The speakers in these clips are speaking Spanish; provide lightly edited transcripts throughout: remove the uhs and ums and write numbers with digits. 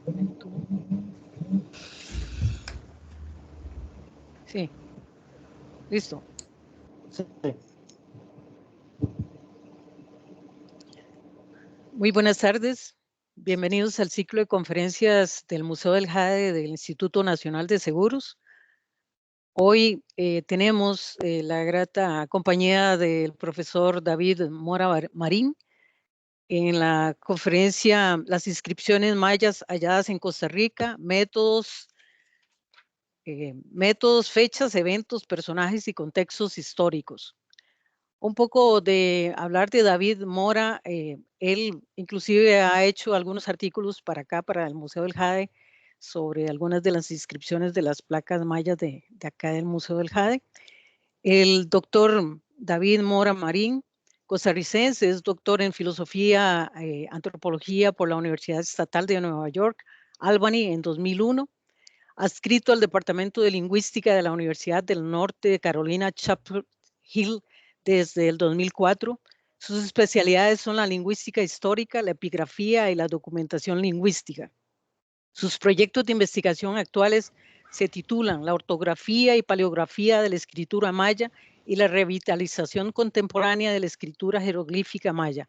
momento. Sí, listo. Sí. Muy buenas tardes. Bienvenidos al ciclo de conferencias del Museo del Jade del Instituto Nacional de Seguros. Hoy tenemos la grata compañía del profesor David Mora Marín en la conferencia Las inscripciones mayas halladas en Costa Rica, métodos, fechas, eventos, personajes y contextos históricos. Un poco de hablar de David Mora, él inclusive ha hecho algunos artículos para acá, para el Museo del Jade, sobre algunas de las inscripciones de las placas mayas de acá del Museo del Jade. El doctor David Mora Marín, costarricense, es doctor en filosofía, antropología por la Universidad Estatal de Nueva York, Albany, en 2001. Adscrito al Departamento de Lingüística de la Universidad del Norte de Carolina, Chapel Hill, desde el 2004. Sus especialidades son la lingüística histórica, la epigrafía y la documentación lingüística. Sus proyectos de investigación actuales se titulan La ortografía y paleografía de la escritura maya y la revitalización contemporánea de la escritura jeroglífica maya.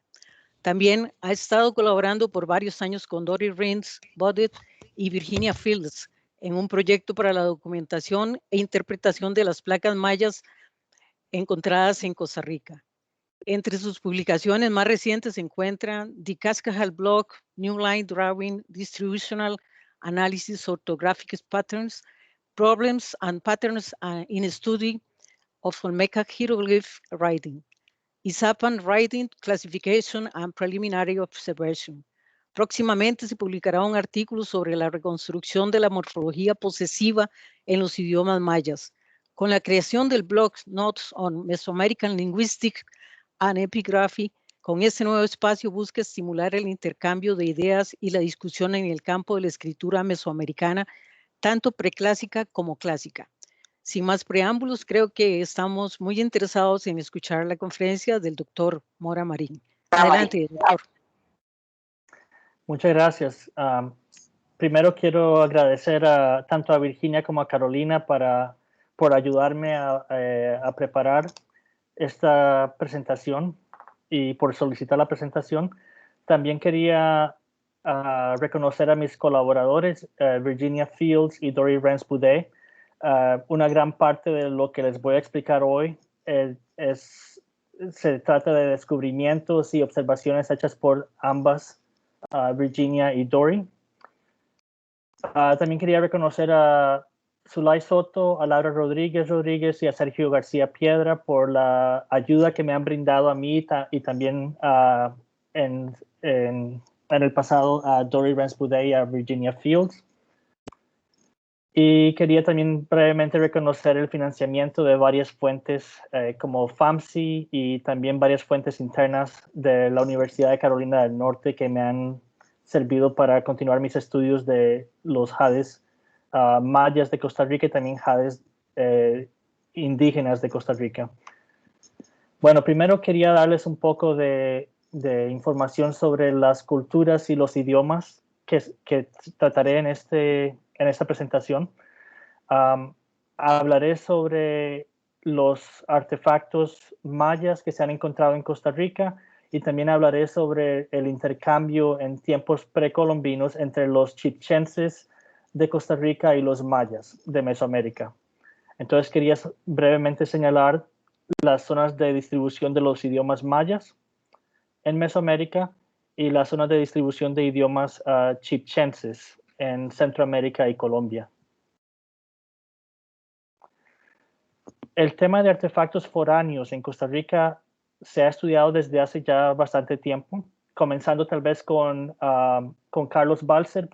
También ha estado colaborando por varios años con Dory Rins Bodett y Virginia Fields en un proyecto para la documentación e interpretación de las placas mayas encontradas en Costa Rica. Entre sus publicaciones más recientes se encuentran The Cascajal Blog, New Line Drawing, Distributional Analysis, Orthographic Patterns, Problems and Patterns in Study of Olmeca Hieroglyph Writing, ISAPAN Writing, Classification and Preliminary Observation. Próximamente se publicará un artículo sobre la reconstrucción de la morfología posesiva en los idiomas mayas. Con la creación del blog Notes on Mesoamerican Linguistics and Epigraphy, con este nuevo espacio busca estimular el intercambio de ideas y la discusión en el campo de la escritura mesoamericana, tanto preclásica como clásica. Sin más preámbulos, creo que estamos muy interesados en escuchar la conferencia del doctor Mora Marín. Adelante, doctor. Muchas gracias. Primero quiero agradecer tanto a Virginia como a Carolina por ayudarme a preparar esta presentación y por solicitar la presentación. También quería reconocer a mis colaboradores, Virginia Fields y Dory Rens Boudet. Una gran parte de lo que les voy a explicar hoy se trata de descubrimientos y observaciones hechas por ambas, Virginia y Dory. También quería reconocer a Zulay Soto, a Laura Rodríguez y a Sergio García Piedra por la ayuda que me han brindado a mí y también en el pasado a Dory Rens Boudet y a Virginia Fields. Y quería también brevemente reconocer el financiamiento de varias fuentes como FAMSI y también varias fuentes internas de la Universidad de Carolina del Norte que me han servido para continuar mis estudios de los jades mayas de Costa Rica y también jades indígenas de Costa Rica. Bueno, primero quería darles un poco de información sobre las culturas y los idiomas que trataré en esta presentación. Hablaré sobre los artefactos mayas que se han encontrado en Costa Rica y también hablaré sobre el intercambio en tiempos precolombinos entre los chipchenses de Costa Rica y los mayas de Mesoamérica. Entonces quería brevemente señalar las zonas de distribución de los idiomas mayas en Mesoamérica y las zonas de distribución de idiomas chipchenses en Centroamérica y Colombia. El tema de artefactos foráneos en Costa Rica se ha estudiado desde hace ya bastante tiempo, comenzando tal vez con Carlos Balser,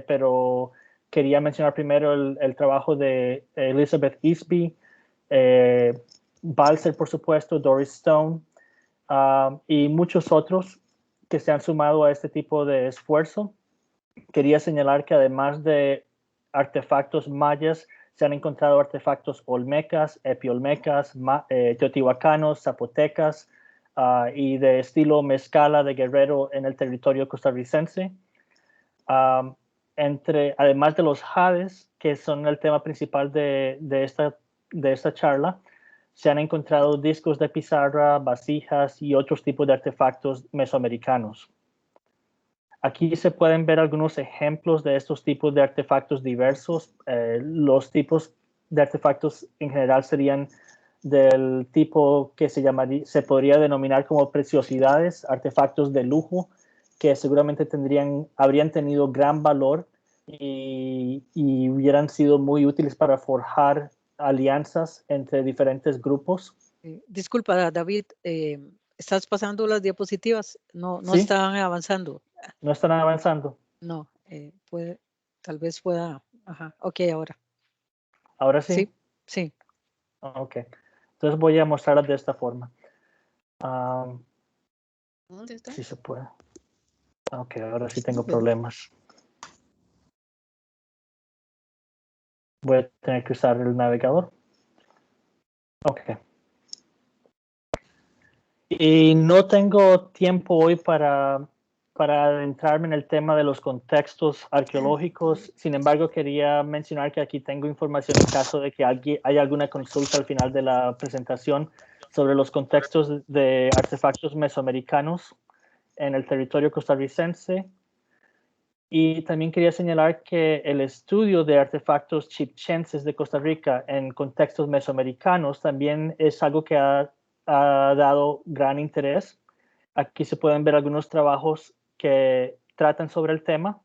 pero quería mencionar primero el trabajo de Elizabeth Easby, Balser, por supuesto, Doris Stone, y muchos otros que se han sumado a este tipo de esfuerzo. Quería señalar que además de artefactos mayas, se han encontrado artefactos olmecas, epiolmecas, teotihuacanos, zapotecas y de estilo mezcala de Guerrero en el territorio costarricense. además de los jades, que son el tema principal de esta charla, se han encontrado discos de pizarra, vasijas y otros tipos de artefactos mesoamericanos. Aquí se pueden ver algunos ejemplos de estos tipos de artefactos diversos. Los tipos de artefactos en general serían del tipo que se podría denominar como preciosidades, artefactos de lujo, que seguramente habrían tenido gran valor y hubieran sido muy útiles para forjar alianzas entre diferentes grupos. Disculpa, David, ¿estás pasando las diapositivas? No Sí, están avanzando. no están avanzando. No, tal vez pueda. Ajá, ok, ahora. Ahora sí. Sí, sí. Ok. Entonces voy a mostrarlas de esta forma. ¿Dónde está? Sí se puede. Ok, ahora sí tengo problemas. Voy a tener que usar el navegador. Ok. Y no tengo tiempo hoy para adentrarme en el tema de los contextos arqueológicos. Sin embargo, quería mencionar que aquí tengo información en caso de que haya alguna consulta al final de la presentación sobre los contextos de artefactos mesoamericanos en el territorio costarricense. Y también quería señalar que el estudio de artefactos chibchenses de Costa Rica en contextos mesoamericanos también es algo que ha dado gran interés. Aquí se pueden ver algunos trabajos que tratan sobre el tema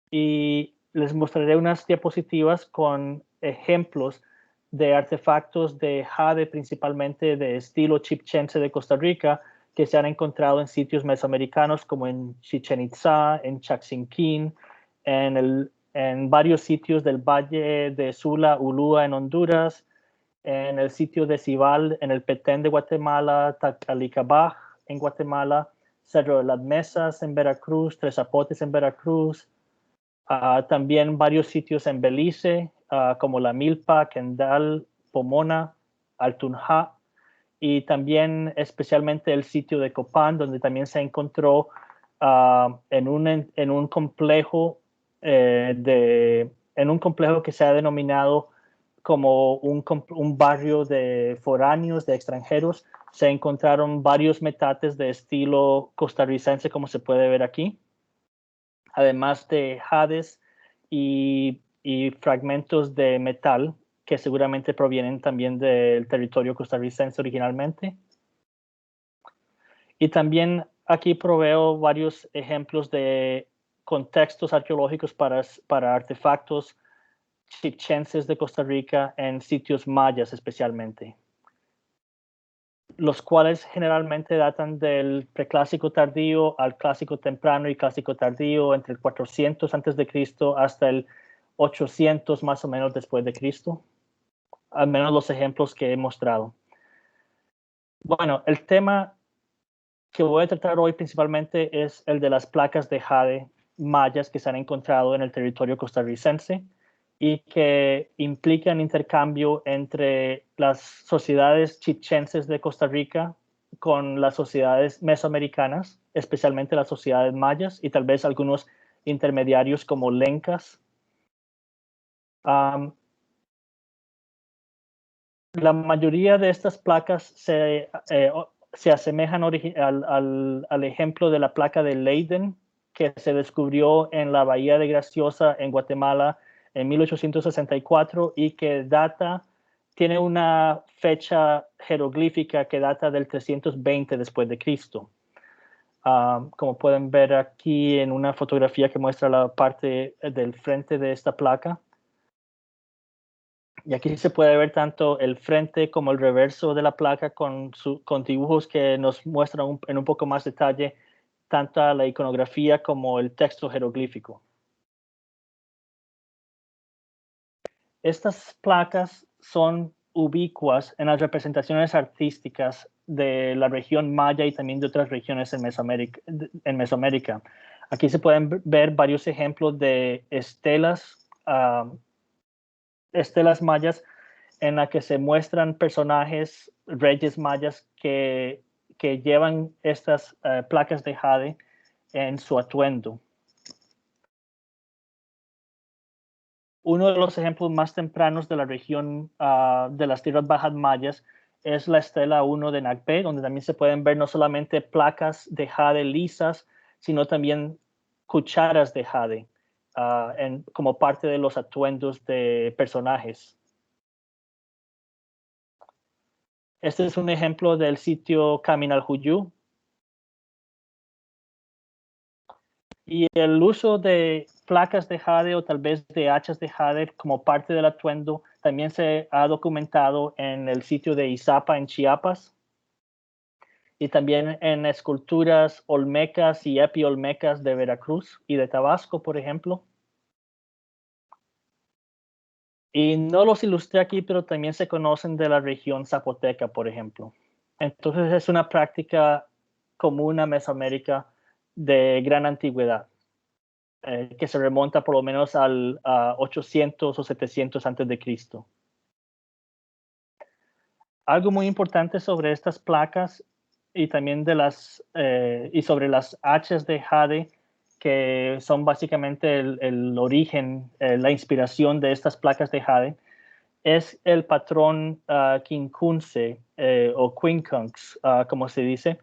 y les mostraré unas diapositivas con ejemplos de artefactos de jade, principalmente de estilo chibchense de Costa Rica, que se han encontrado en sitios mesoamericanos como en Chichen Itza, en Chaxinquín, en varios sitios del Valle de Sula, Ulúa en Honduras, en el sitio de Cibal, en el Petén de Guatemala, Tacalicabaj en Guatemala, Cerro de las Mesas en Veracruz, Tres Zapotes en Veracruz, también varios sitios en Belice, como La Milpa, Kendal, Pomona, Altunja, y también especialmente el sitio de Copán, donde también se encontró en un complejo en un complejo que se ha denominado como un barrio de foráneos, de extranjeros. Se encontraron varios metates de estilo costarricense, como se puede ver aquí, además de jades y fragmentos de metal que seguramente provienen también del territorio costarricense originalmente. Y también aquí proveo varios ejemplos de contextos arqueológicos para artefactos chibchenses de Costa Rica en sitios mayas especialmente, los cuales generalmente datan del preclásico tardío al clásico temprano y clásico tardío, entre el 400 antes de Cristo hasta el 800 más o menos después de Cristo, al menos los ejemplos que he mostrado. Bueno, el tema que voy a tratar hoy principalmente es el de las placas de jade mayas que se han encontrado en el territorio costarricense y que implican intercambio entre las sociedades chibchenses de Costa Rica con las sociedades mesoamericanas, especialmente las sociedades mayas y tal vez algunos intermediarios como lencas. La mayoría de estas placas se asemejan al ejemplo de la placa de Leiden, que se descubrió en la Bahía de Graciosa, en Guatemala, en 1864 y que tiene una fecha jeroglífica que data del 320 después de Cristo. Como pueden ver aquí en una fotografía que muestra la parte del frente de esta placa. Y aquí se puede ver tanto el frente como el reverso de la placa con dibujos que nos muestran en un poco más detalle tanto la iconografía como el texto jeroglífico. Estas placas son ubicuas en las representaciones artísticas de la región maya y también de otras regiones en Mesoamérica. Aquí se pueden ver varios ejemplos de estelas mayas en la que se muestran personajes, reyes mayas que llevan estas placas de jade en su atuendo. Uno de los ejemplos más tempranos de la región de las tierras bajas mayas es la estela 1 de Nagpé, donde también se pueden ver no solamente placas de jade lisas, sino también cucharas de jade como parte de los atuendos de personajes. Este es un ejemplo del sitio Kaminaljuyu. Y el uso de placas de jade o tal vez de hachas de jade como parte del atuendo también se ha documentado en el sitio de Izapa en Chiapas y también en esculturas olmecas y epiolmecas de Veracruz y de Tabasco, por ejemplo. Y no los ilustré aquí, pero también se conocen de la región zapoteca, por ejemplo. Entonces es una práctica común a Mesoamérica de gran antigüedad. Que se remonta por lo menos al 800 o 700 antes de Cristo. Algo muy importante sobre estas placas y también y sobre las hachas de jade, que son básicamente el origen, la inspiración de estas placas de jade, es el patrón quincunce o quincunx, como se dice,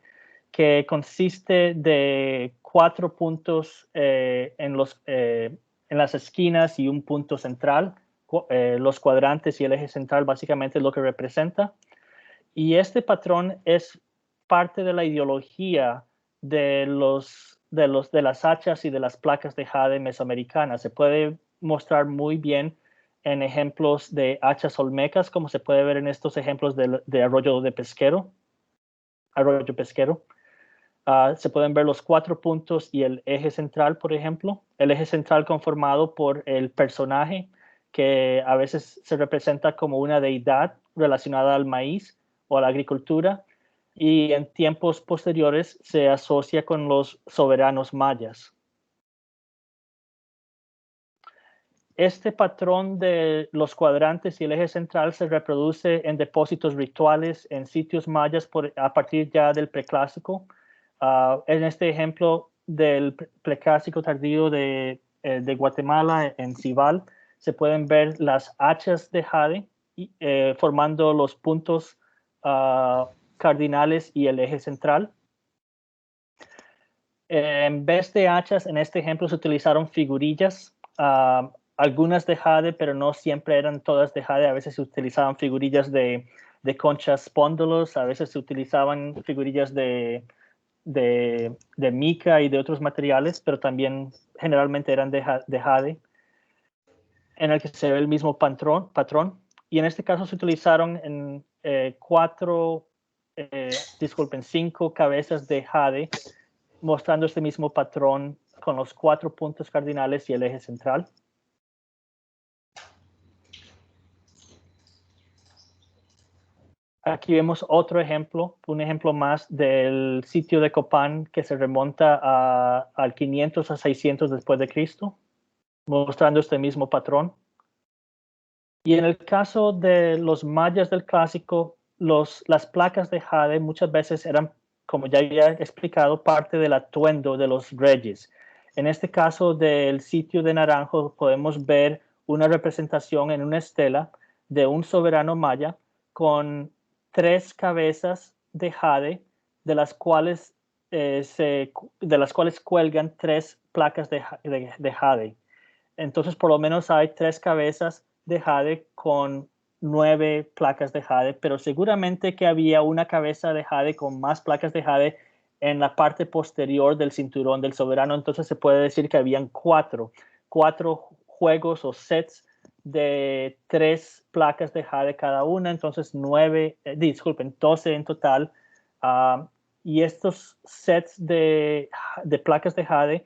que consiste de 4 puntos en las esquinas y un punto central. Los cuadrantes y el eje central básicamente es lo que representa. Y este patrón es parte de la ideología de las hachas y de las placas de jade mesoamericanas. Se puede mostrar muy bien en ejemplos de hachas olmecas, como se puede ver en estos ejemplos de arroyo pesquero. Se pueden ver los 4 puntos y el eje central, por ejemplo. El eje central conformado por el personaje, que a veces se representa como una deidad relacionada al maíz o a la agricultura, y en tiempos posteriores se asocia con los soberanos mayas. Este patrón de los cuadrantes y el eje central se reproduce en depósitos rituales en sitios mayas a partir ya del preclásico. En este ejemplo del preclásico tardío de Guatemala, en Cibal, se pueden ver las hachas de jade formando los puntos cardinales y el eje central. En vez de hachas, en este ejemplo se utilizaron figurillas, algunas de jade, pero no siempre eran todas de jade. A veces se utilizaban figurillas de conchas spóndolos, a veces se utilizaban figurillas de mica y de otros materiales, pero también generalmente eran de jade, en el que se ve el mismo patrón. Y en este caso se utilizaron en 5 cabezas de jade, mostrando este mismo patrón con los 4 puntos cardinales y el eje central. Aquí vemos otro ejemplo, un ejemplo más del sitio de Copán que se remonta al 500 a 600 después de Cristo, mostrando este mismo patrón. Y en el caso de los mayas del clásico, las placas de jade muchas veces eran, como ya había explicado, parte del atuendo de los reyes. En este caso del sitio de Naranjo podemos ver una representación en una estela de un soberano maya con 3 cabezas de jade, de las cuales cuelgan 3 placas de jade. Entonces, por lo menos hay 3 cabezas de jade con 9 placas de jade, pero seguramente que había una cabeza de jade con más placas de jade en la parte posterior del cinturón del soberano. Entonces se puede decir que habían 4 juegos o sets de 3 placas de jade cada una, entonces 12 en total. Y estos sets de placas de jade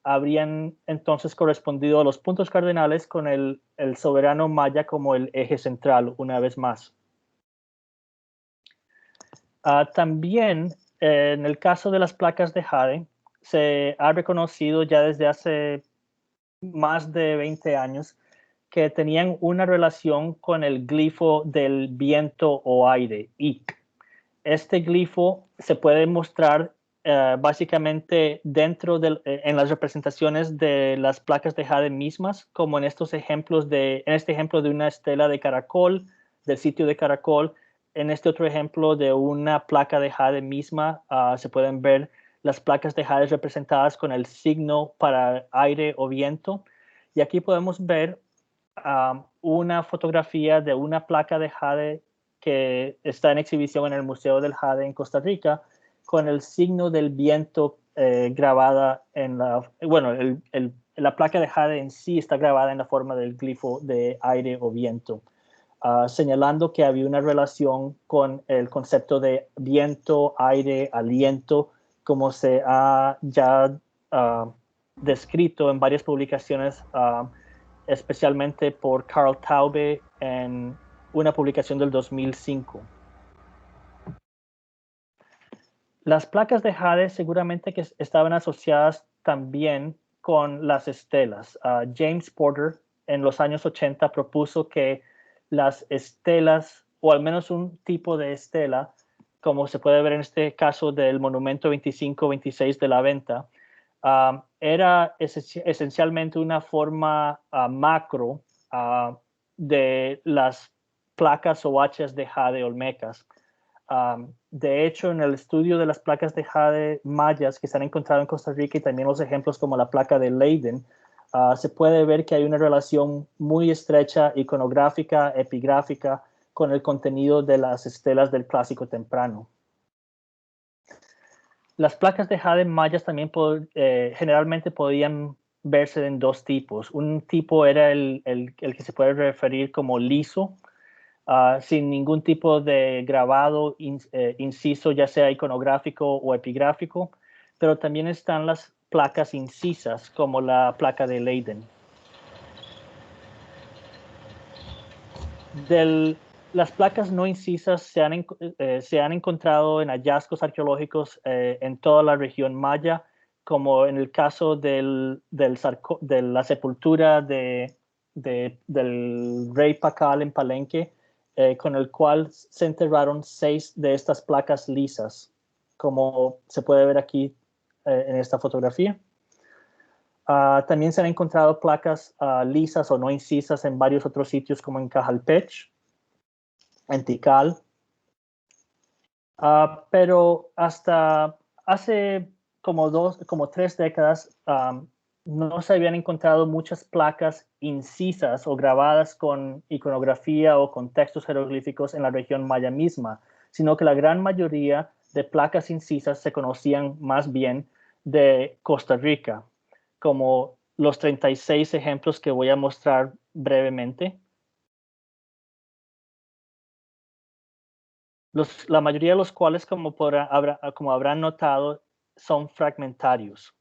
habrían entonces correspondido a los puntos cardinales con el soberano maya como el eje central, una vez más. También, en el caso de las placas de jade, se ha reconocido ya desde hace más de 20 años que tenían una relación con el glifo del viento o aire, Ik. Este glifo se puede mostrar básicamente en las representaciones de las placas de jade mismas, como en estos ejemplos en este ejemplo de una estela de caracol, del sitio de caracol. En este otro ejemplo de una placa de jade misma, se pueden ver las placas de jade representadas con el signo para aire o viento. Y aquí podemos ver una fotografía de una placa de jade que está en exhibición en el Museo del Jade en Costa Rica, con el signo del viento grabada en la placa de jade en sí está grabada en la forma del glifo de aire o viento, señalando que había una relación con el concepto de viento, aire, aliento, como se ha ya descrito en varias publicaciones, especialmente por Carl Taube en una publicación del 2005. Las placas de jade seguramente que estaban asociadas también con las estelas. James Porter en los años 80 propuso que las estelas, o al menos un tipo de estela, como se puede ver en este caso del monumento 25-26 de la Venta, era esencialmente una forma macro de las placas o hachas de jade olmecas. De hecho, en el estudio de las placas de jade mayas que se han encontrado en Costa Rica y también los ejemplos como la placa de Leiden, se puede ver que hay una relación muy estrecha iconográfica, epigráfica, con el contenido de las estelas del clásico temprano. Las placas de jade mayas también generalmente podían verse en dos tipos. Un tipo era el que se puede referir como liso, sin ningún tipo de grabado inciso, ya sea iconográfico o epigráfico, pero también están las placas incisas, como la placa de Leiden. Las placas no incisas se han encontrado en hallazgos arqueológicos en toda la región maya, como en el caso de la sepultura del rey Pacal en Palenque, con el cual se enterraron 6 de estas placas lisas, como se puede ver aquí en esta fotografía. También se han encontrado placas lisas o no incisas en varios otros sitios, como en Cajalpech, en Tikal. Pero hasta hace como 3 décadas no se habían encontrado muchas placas incisas o grabadas con iconografía o con textos jeroglíficos en la región maya misma, sino que la gran mayoría de placas incisas se conocían más bien de Costa Rica, como los 36 ejemplos que voy a mostrar brevemente. La mayoría de los cuales, como habrán notado, son fragmentarios.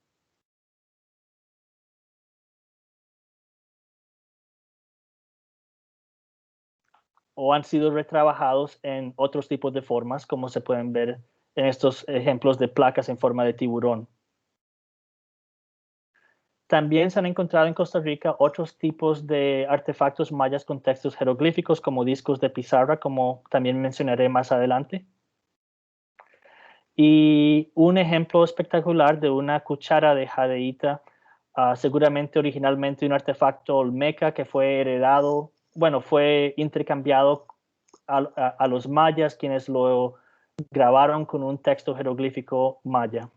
O han sido retrabajados en otros tipos de formas, como se pueden ver en estos ejemplos de placas en forma de tiburón. También se han encontrado en Costa Rica otros tipos de artefactos mayas con textos jeroglíficos, como discos de pizarra, como también mencionaré más adelante. Y un ejemplo espectacular de una cuchara de jadeíta, seguramente originalmente un artefacto olmeca que fue heredado, fue intercambiado a los mayas, quienes lo grabaron con un texto jeroglífico maya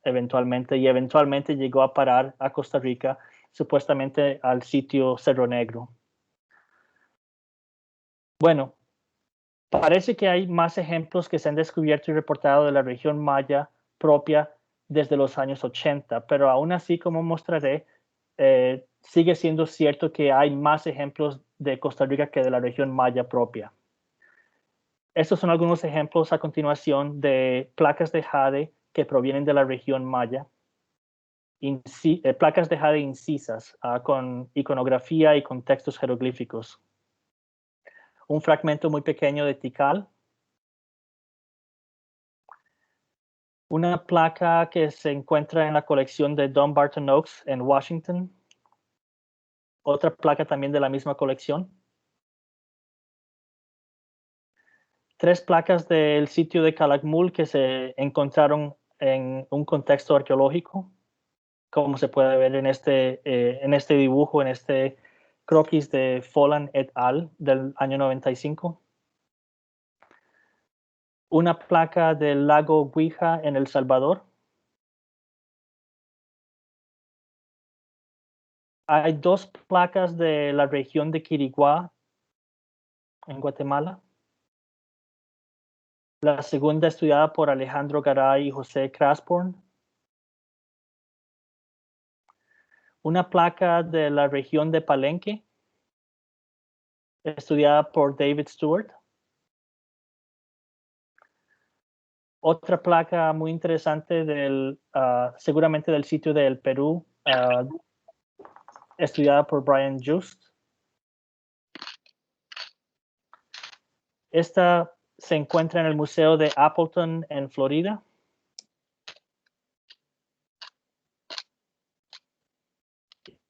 eventualmente llegó a parar a Costa Rica, supuestamente al sitio Cerro Negro. Bueno, parece que hay más ejemplos que se han descubierto y reportado de la región maya propia desde los años 80, pero aún así, como mostraré, sigue siendo cierto que hay más ejemplos de Costa Rica que de la región maya propia. Estos son algunos ejemplos a continuación de placas de jade que provienen de la región maya. Placas de jade incisas con iconografía y con textos jeroglíficos. Un fragmento muy pequeño de Tikal. Una placa que se encuentra en la colección de Dumbarton Oaks en Washington. Otra placa también de la misma colección. 3 placas del sitio de Calakmul que se encontraron en un contexto arqueológico, como se puede ver en este dibujo, en este croquis de Folland et al. Del año 95. Una placa del lago Guija en El Salvador. Hay dos placas de la región de Quiriguá en Guatemala. La segunda estudiada por Alejandro Garay y José Crasborn. Una placa de la región de Palenque, estudiada por David Stewart. Otra placa muy interesante seguramente del sitio del Perú, estudiada por Brian Just. Esta se encuentra en el Museo de Appleton en Florida.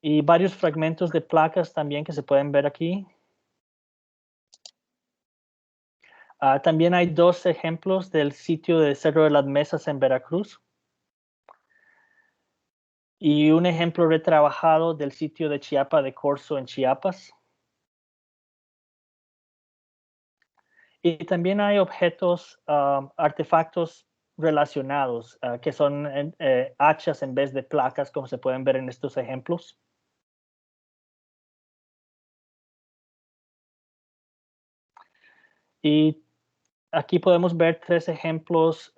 Y varios fragmentos de placas también que se pueden ver aquí. También hay dos ejemplos del sitio de Cerro de las Mesas en Veracruz. Y un ejemplo retrabajado del sitio de Chiapa de Corzo en Chiapas. Y también hay objetos, artefactos relacionados, que son hachas en vez de placas, como se pueden ver en estos ejemplos. Y aquí podemos ver tres ejemplos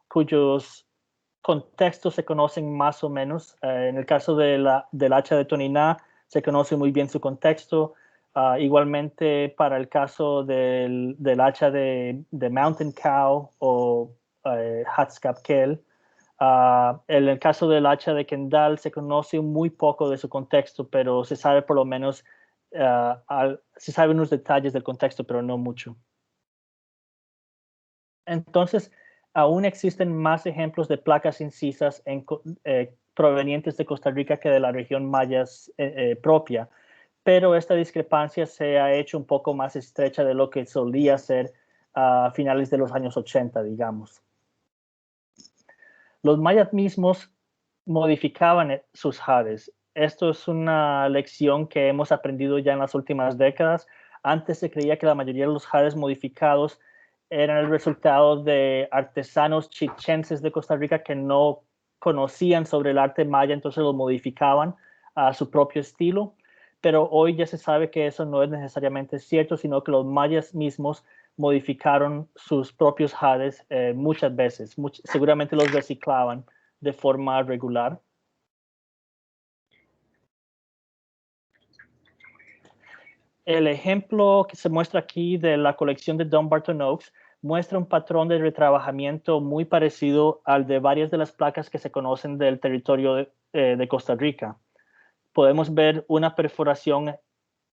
cuyos contextos se conocen más o menos. En el caso del hacha de Toniná, se conoce muy bien su contexto. Igualmente para el caso del hacha de Mountain Cow o Hatzcapkel. En el caso del hacha de Kendall se conoce muy poco de su contexto, pero se sabe por lo menos, se saben unos detalles del contexto, pero no mucho. Entonces, aún existen más ejemplos de placas incisas provenientes de Costa Rica que de la región maya propia, pero esta discrepancia se ha hecho un poco más estrecha de lo que solía ser a finales de los años 80, digamos. Los mayas mismos modificaban sus jades. Esto es una lección que hemos aprendido ya en las últimas décadas. Antes se creía que la mayoría de los jades modificados eran el resultado de artesanos chichenses de Costa Rica que no conocían sobre el arte maya, entonces los modificaban a su propio estilo. Pero hoy ya se sabe que eso no es necesariamente cierto, sino que los mayas mismos modificaron sus propios jades muchas veces. Seguramente los reciclaban de forma regular. El ejemplo que se muestra aquí de la colección de Dumbarton Oaks muestra un patrón de retrabajamiento muy parecido al de varias de las placas que se conocen del territorio de Costa Rica. Podemos ver una perforación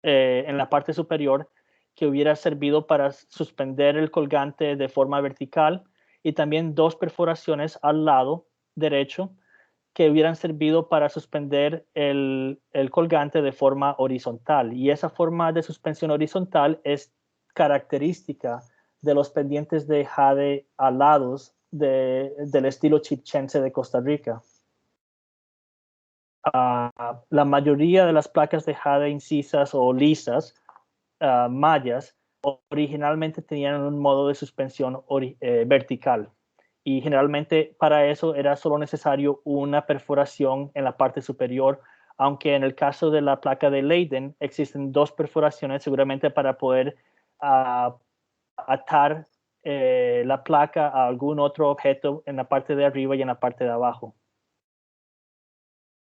en la parte superior que hubiera servido para suspender el colgante de forma vertical y también dos perforaciones al lado derecho que hubieran servido para suspender el colgante de forma horizontal. Y esa forma de suspensión horizontal es característica de los pendientes de jade alados del estilo chichense de Costa Rica. La mayoría de las placas de jade incisas o lisas mayas originalmente tenían un modo de suspensión vertical y generalmente para eso era solo necesario una perforación en la parte superior, aunque en el caso de la placa de Leiden existen dos perforaciones seguramente para poder atar la placa a algún otro objeto en la parte de arriba y en la parte de abajo.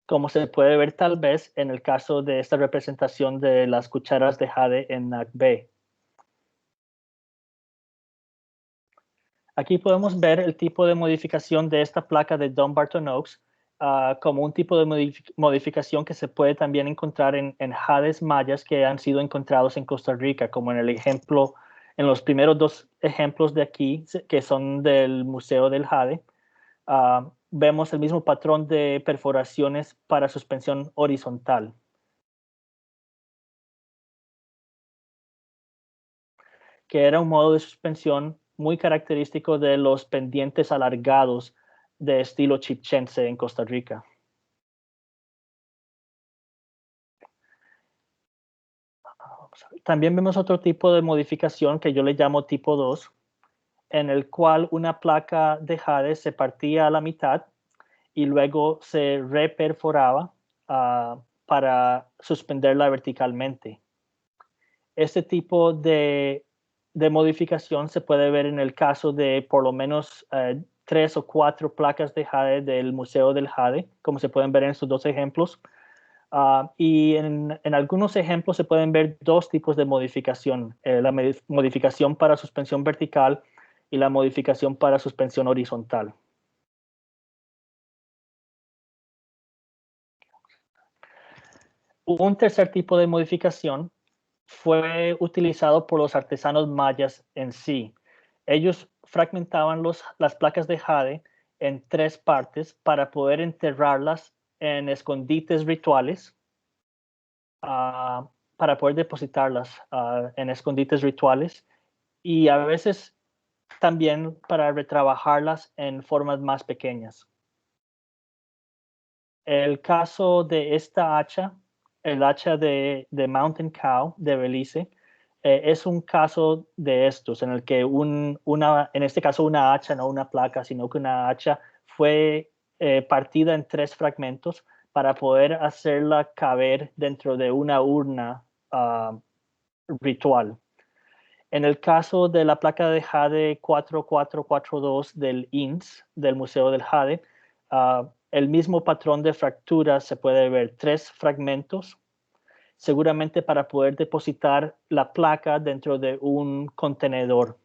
Como se puede ver tal vez en el caso de esta representación de las cucharas de jade en Nagbe. Aquí podemos ver el tipo de modificación de esta placa de Dumbarton Oaks como un tipo de modificación que se puede también encontrar en jades mayas que han sido encontrados en Costa Rica, como en el ejemplo, en los primeros dos ejemplos de aquí, que son del Museo del Jade. Vemos el mismo patrón de perforaciones para suspensión horizontal. Que era un modo de suspensión muy característico de los pendientes alargados de estilo chipchense en Costa Rica. También vemos otro tipo de modificación que yo le llamo tipo 2, en el cual una placa de jade se partía a la mitad y luego se reperforaba para suspenderla verticalmente. Este tipo de modificación se puede ver en el caso de por lo menos 3 o 4 placas de jade del Museo del Jade, como se pueden ver en estos dos ejemplos. Y en algunos ejemplos se pueden ver dos tipos de modificación, la modificación para suspensión vertical y la modificación para suspensión horizontal. Un tercer tipo de modificación fue utilizado por los artesanos mayas en sí. Ellos fragmentaban las placas de jade en 3 partes para poder enterrarlas en escondites rituales, para poder depositarlas en escondites rituales y a veces también para retrabajarlas en formas más pequeñas. El caso de esta hacha, el hacha de Mountain Cow de Belice, es un caso de estos, en el que en este caso una hacha, no una placa, sino que una hacha fue partida en 3 fragmentos para poder hacerla caber dentro de una urna ritual. En el caso de la placa de jade 4442 del INS, del Museo del Jade, el mismo patrón de fractura se puede ver, 3 fragmentos, seguramente para poder depositar la placa dentro de un contenedor.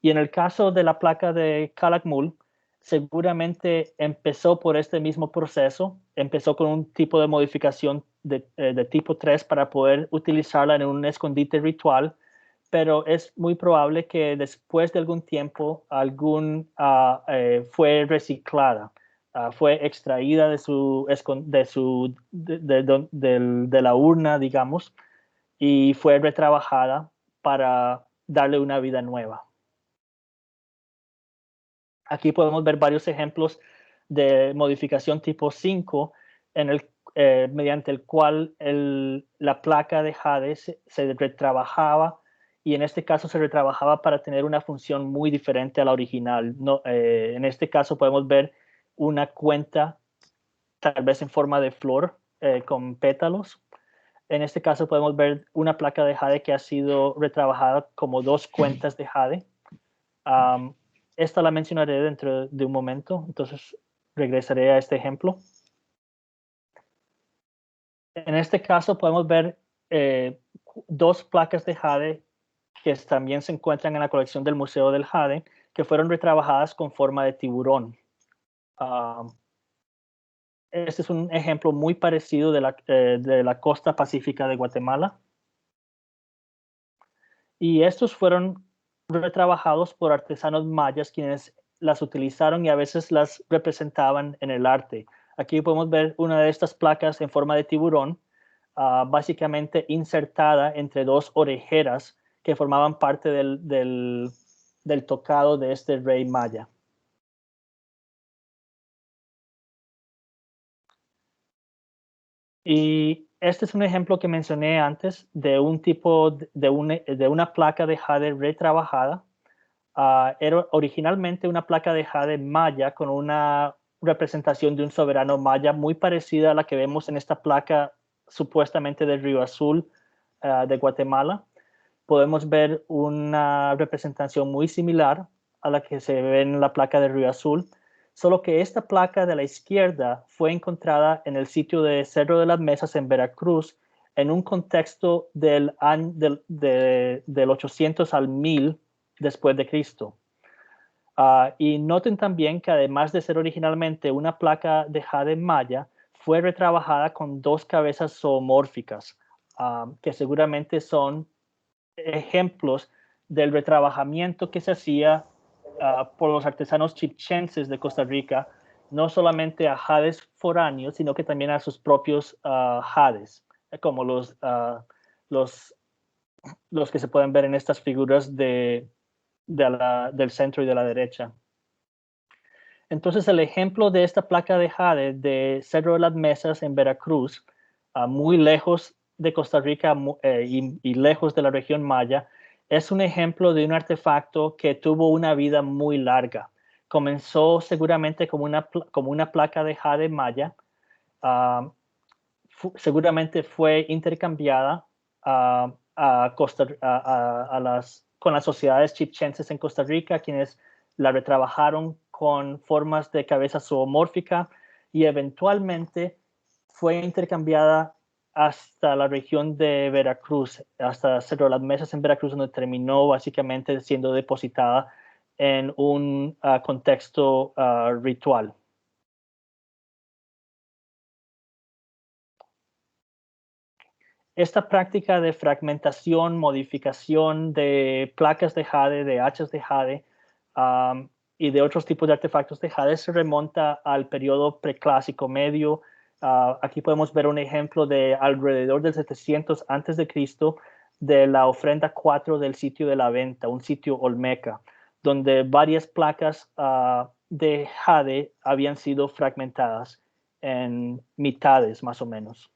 Y en el caso de la placa de Calakmul, seguramente empezó por este mismo proceso, empezó con un tipo de modificación de tipo 3 para poder utilizarla en un escondite ritual, pero es muy probable que después de algún tiempo fue reciclada, fue extraída de la urna, digamos, y fue retrabajada para darle una vida nueva. Aquí podemos ver varios ejemplos de modificación tipo 5 mediante el cual la placa de jade se retrabajaba y en este caso se retrabajaba para tener una función muy diferente a la original. En este caso podemos ver una cuenta tal vez en forma de flor con pétalos. En este caso podemos ver una placa de jade que ha sido retrabajada como 2 cuentas de jade. Esta la mencionaré dentro de un momento, entonces regresaré a este ejemplo. En este caso podemos ver 2 placas de jade que también se encuentran en la colección del Museo del Jade, que fueron retrabajadas con forma de tiburón. Este es un ejemplo muy parecido de la costa pacífica de Guatemala. Y estos fueron retrabajados por artesanos mayas quienes las utilizaron y a veces las representaban en el arte. Aquí podemos ver una de estas placas en forma de tiburón, básicamente insertada entre 2 orejeras que formaban parte del tocado de este rey maya. Y este es un ejemplo que mencioné antes de un tipo de una placa de jade retrabajada. Era originalmente una placa de jade maya con una representación de un soberano maya muy parecida a la que vemos en esta placa supuestamente del Río Azul de Guatemala. Podemos ver una representación muy similar a la que se ve en la placa del Río Azul, solo que esta placa de la izquierda fue encontrada en el sitio de Cerro de las Mesas en Veracruz en un contexto del 800 al 1000 después de Cristo. Y noten también que además de ser originalmente una placa de jade maya, fue retrabajada con 2 cabezas zoomórficas, que seguramente son ejemplos del retrabajamiento que se hacía por los artesanos chipchenses de Costa Rica, no solamente a jades foráneos, sino que también a sus propios jades, como los que se pueden ver en estas figuras de del centro y de la derecha. Entonces, el ejemplo de esta placa de jade de Cerro de las Mesas en Veracruz, muy lejos de Costa Rica y lejos de la región maya, es un ejemplo de un artefacto que tuvo una vida muy larga. Comenzó seguramente como una placa de jade maya. Seguramente fue intercambiada con las sociedades chipchenses en Costa Rica, quienes la retrabajaron con formas de cabeza zoomórfica y eventualmente fue intercambiada hasta la región de Veracruz, hasta Cerro de las Mesas en Veracruz, donde terminó básicamente siendo depositada en un contexto ritual. Esta práctica de fragmentación, modificación de placas de jade, de hachas de jade y de otros tipos de artefactos de jade se remonta al periodo preclásico medio. Aquí podemos ver un ejemplo de alrededor del 700 antes de Cristo de la ofrenda 4 del sitio de la venta, un sitio olmeca, donde varias placas de jade habían sido fragmentadas en mitades más o menos.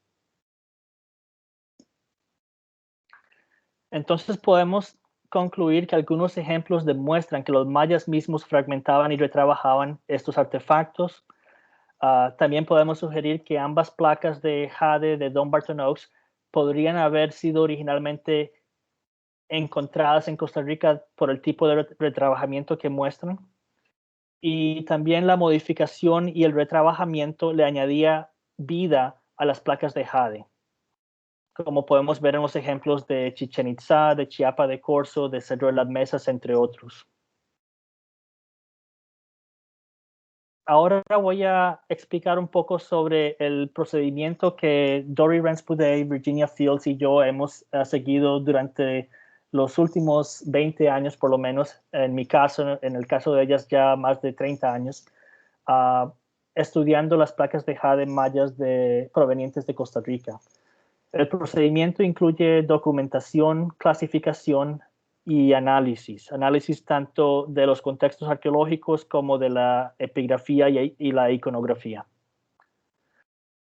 Entonces podemos concluir que algunos ejemplos demuestran que los mayas mismos fragmentaban y retrabajaban estos artefactos. También podemos sugerir que ambas placas de jade de Dumbarton Oaks podrían haber sido originalmente encontradas en Costa Rica por el tipo de retrabajamiento que muestran. Y también la modificación y el retrabajamiento le añadía vida a las placas de jade, como podemos ver en los ejemplos de Chichén Itzá, de Chiapa de Corzo, de Cerro de las Mesas, entre otros. Ahora voy a explicar un poco sobre el procedimiento que Dori Rens-Boudet, Virginia Fields y yo hemos seguido durante los últimos 20 años, por lo menos, en mi caso, en el caso de ellas ya más de 30 años, estudiando las placas de jade mayas provenientes de Costa Rica. El procedimiento incluye documentación, clasificación y análisis. Análisis tanto de los contextos arqueológicos como de la epigrafía y la iconografía.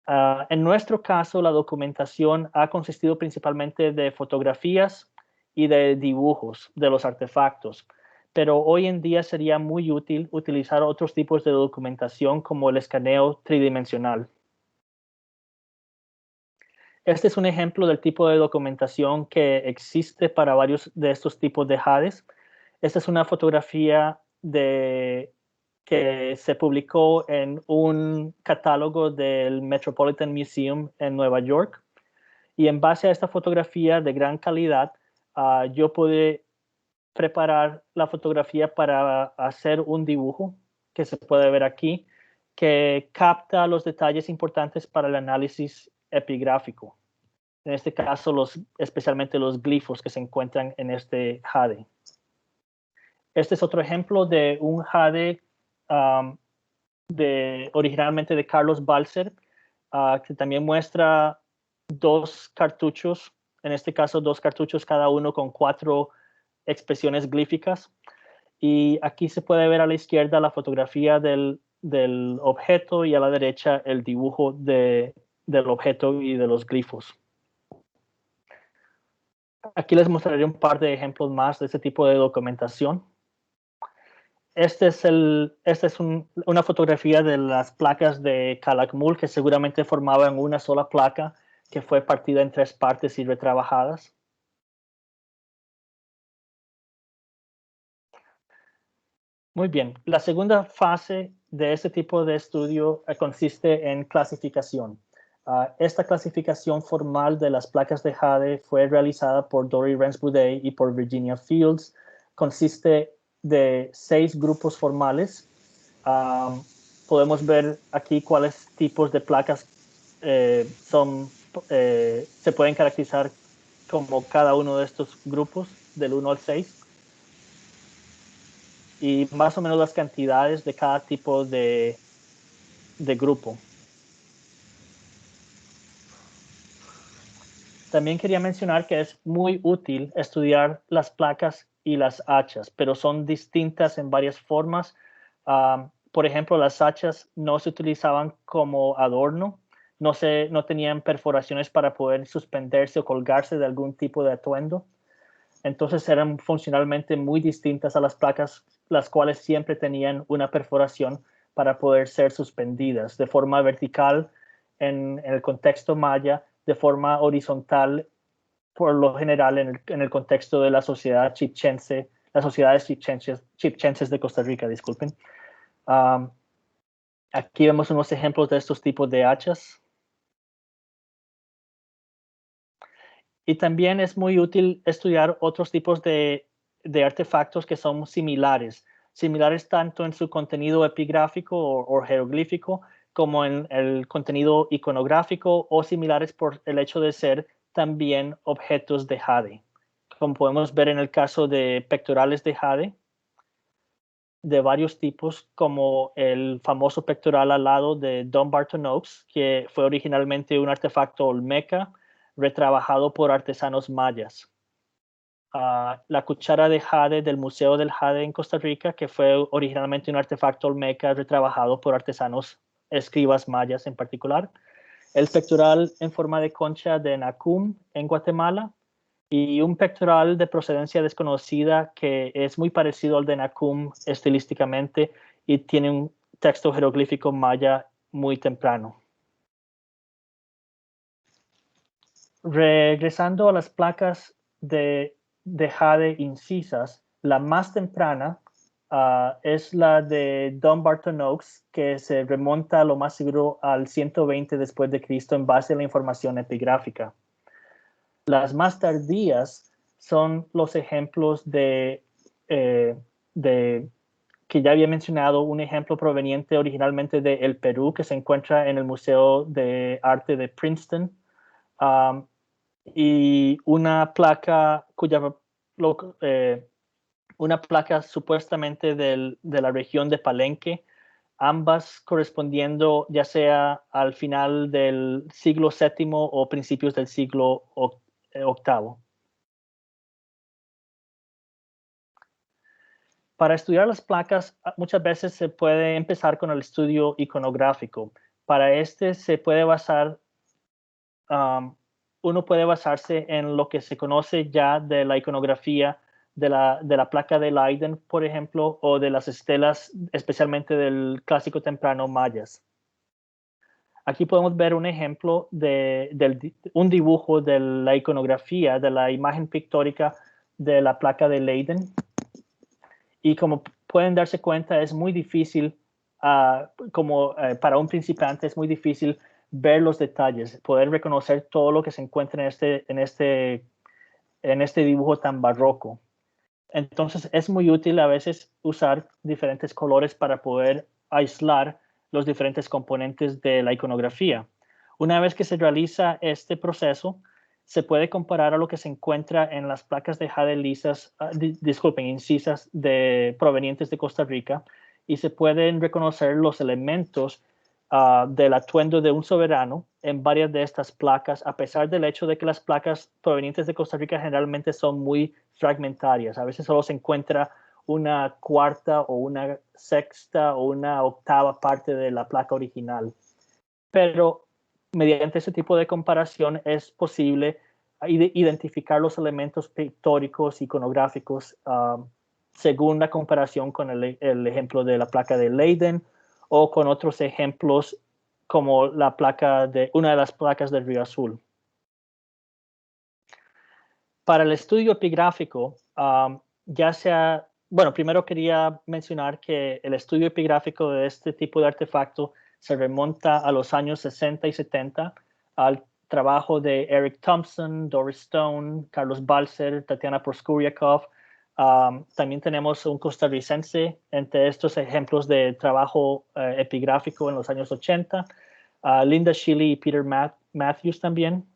En nuestro caso, la documentación ha consistido principalmente de fotografías y de dibujos de los artefactos, pero hoy en día sería muy útil utilizar otros tipos de documentación como el escaneo tridimensional. Este es un ejemplo del tipo de documentación que existe para varios de estos tipos de jades. Esta es una fotografía que se publicó en un catálogo del Metropolitan Museum en Nueva York. Y en base a esta fotografía de gran calidad, yo pude preparar la fotografía para hacer un dibujo que se puede ver aquí, que capta los detalles importantes para el análisis epigráfico. En este caso, especialmente los glifos que se encuentran en este jade. Este es otro ejemplo de un jade originalmente de Carlos Balser, que también muestra dos cartuchos, en este caso 2 cartuchos cada uno con 4 expresiones glíficas. Y aquí se puede ver a la izquierda la fotografía del objeto y a la derecha el dibujo del objeto y de los glifos. Aquí les mostraré un par de ejemplos más de este tipo de documentación. Esta es una fotografía de las placas de Calakmul que seguramente formaban una sola placa que fue partida en 3 partes y retrabajadas. Muy bien, la segunda fase de este tipo de estudio consiste en clasificación. Esta clasificación formal de las placas de jade fue realizada por Dori Rens-Boudet y por Virginia Fields. Consiste de 6 grupos formales. Podemos ver aquí cuáles tipos de placas se pueden caracterizar como cada uno de estos grupos, del 1 al 6. Y más o menos las cantidades de cada tipo de grupo. También quería mencionar que es muy útil estudiar las placas y las hachas, pero son distintas en varias formas. Por ejemplo, las hachas no se utilizaban como adorno, no tenían perforaciones para poder suspenderse o colgarse de algún tipo de atuendo. Entonces eran funcionalmente muy distintas a las placas, las cuales siempre tenían una perforación para poder ser suspendidas de forma vertical en el contexto maya, de forma horizontal por lo general en el contexto de la sociedad chipchense, las sociedades chipchenses de Costa Rica, disculpen. Aquí vemos unos ejemplos de estos tipos de hachas. Y también es muy útil estudiar otros tipos de artefactos que son similares tanto en su contenido epigráfico o jeroglífico como en el contenido iconográfico, o similares por el hecho de ser también objetos de jade. Como podemos ver en el caso de pectorales de jade, de varios tipos, como el famoso pectoral alado de Dumbarton Oaks, que fue originalmente un artefacto olmeca retrabajado por artesanos mayas. La cuchara de jade del Museo del Jade en Costa Rica, que fue originalmente un artefacto olmeca retrabajado por artesanos escribas mayas en particular. El pectoral en forma de concha de Nacum en Guatemala, y un pectoral de procedencia desconocida que es muy parecido al de Nacum estilísticamente y tiene un texto jeroglífico maya muy temprano. Regresando a las placas de jade incisas, la más temprana es la de Dumbarton Oaks, que se remonta a lo más seguro al 120 después de Cristo en base a la información epigráfica. Las más tardías son los ejemplos que ya había mencionado, un ejemplo proveniente originalmente de el Perú, que se encuentra en el Museo de Arte de Princeton, y una placa una placa supuestamente de la región de Palenque, ambas correspondiendo ya sea al final del siglo VII o principios del siglo VIII. Para estudiar las placas, muchas veces se puede empezar con el estudio iconográfico. Para este se puede uno puede basarse en lo que se conoce ya de la iconografía de la placa de Leiden, por ejemplo, o de las estelas, especialmente del clásico temprano mayas. Aquí podemos ver un ejemplo un dibujo de la iconografía, de la imagen pictórica de la placa de Leiden. Y como pueden darse cuenta, es muy difícil, para un principiante, es muy difícil ver los detalles, poder reconocer todo lo que se encuentra en este dibujo tan barroco. Entonces es muy útil a veces usar diferentes colores para poder aislar los diferentes componentes de la iconografía. Una vez que se realiza este proceso, se puede comparar a lo que se encuentra en las placas de jade lisas, incisas provenientes de Costa Rica, y se pueden reconocer los elementos del atuendo de un soberano en varias de estas placas, a pesar del hecho de que las placas provenientes de Costa Rica generalmente son muy fragmentarias. A veces solo se encuentra una cuarta o una sexta o una octava parte de la placa original. Pero mediante ese tipo de comparación es posible identificar los elementos pictóricos, iconográficos, según la comparación con el ejemplo de la placa de Leiden o con otros ejemplos como una de las placas del Río Azul. Para el estudio epigráfico, primero quería mencionar que el estudio epigráfico de este tipo de artefacto se remonta a los años 60 y 70 al trabajo de Eric Thompson, Doris Stone, Carlos Balcer, Tatiana Proskuriakov. También tenemos un costarricense entre estos ejemplos de trabajo epigráfico en los años 80, Linda Shilly y Peter Matthews también.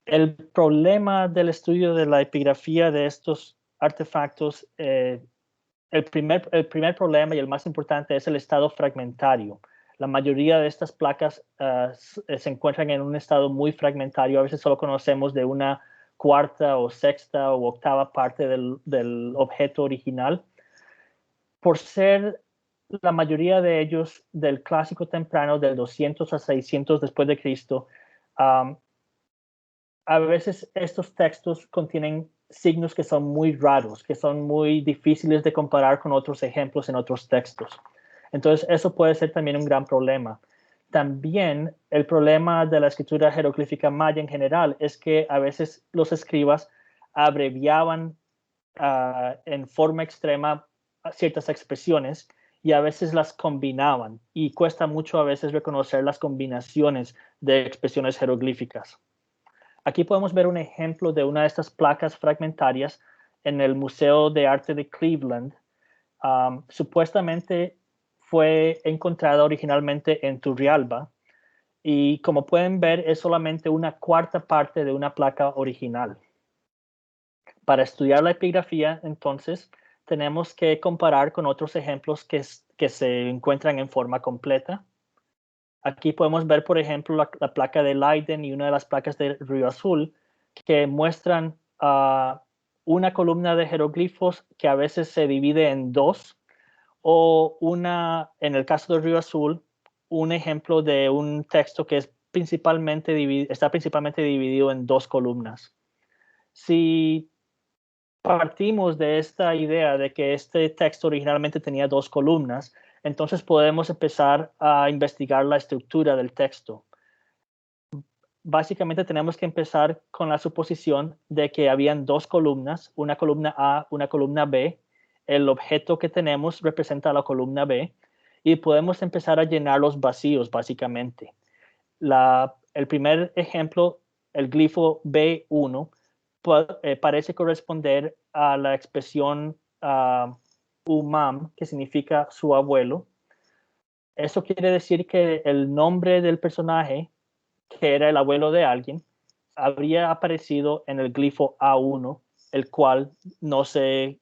El problema del estudio de la epigrafía de estos artefactos, el primer problema y el más importante es el estado fragmentario. La mayoría de estas placas se encuentran en un estado muy fragmentario. A veces solo conocemos de una cuarta o sexta o octava parte del objeto original. Por ser la mayoría de ellos del clásico temprano, del 200 a 600 después de Cristo, a veces estos textos contienen signos que son muy raros, que son muy difíciles de comparar con otros ejemplos en otros textos. Entonces, eso puede ser también un gran problema. También el problema de la escritura jeroglífica maya en general es que a veces los escribas abreviaban en forma extrema ciertas expresiones y a veces las combinaban, y cuesta mucho a veces reconocer las combinaciones de expresiones jeroglíficas. Aquí podemos ver un ejemplo de una de estas placas fragmentarias en el Museo de Arte de Cleveland. Supuestamente fue encontrada originalmente en Turrialba, y como pueden ver es solamente una cuarta parte de una placa original. Para estudiar la epigrafía, entonces, tenemos que comparar con otros ejemplos que se encuentran en forma completa. Aquí podemos ver, por ejemplo, la placa de Leiden y una de las placas de Río Azul, que muestran una columna de jeroglifos que a veces se divide en dos, o en el caso de Río Azul, un ejemplo de un texto que está principalmente dividido en dos columnas. Si partimos de esta idea de que este texto originalmente tenía dos columnas, entonces podemos empezar a investigar la estructura del texto. Básicamente tenemos que empezar con la suposición de que habían dos columnas, una columna A, una columna B. El objeto que tenemos representa la columna B y podemos empezar a llenar los vacíos, básicamente. El primer ejemplo, el glifo B1, parece corresponder a la expresión Umam, que significa su abuelo. Eso quiere decir que el nombre del personaje, que era el abuelo de alguien, habría aparecido en el glifo A1, el cual no se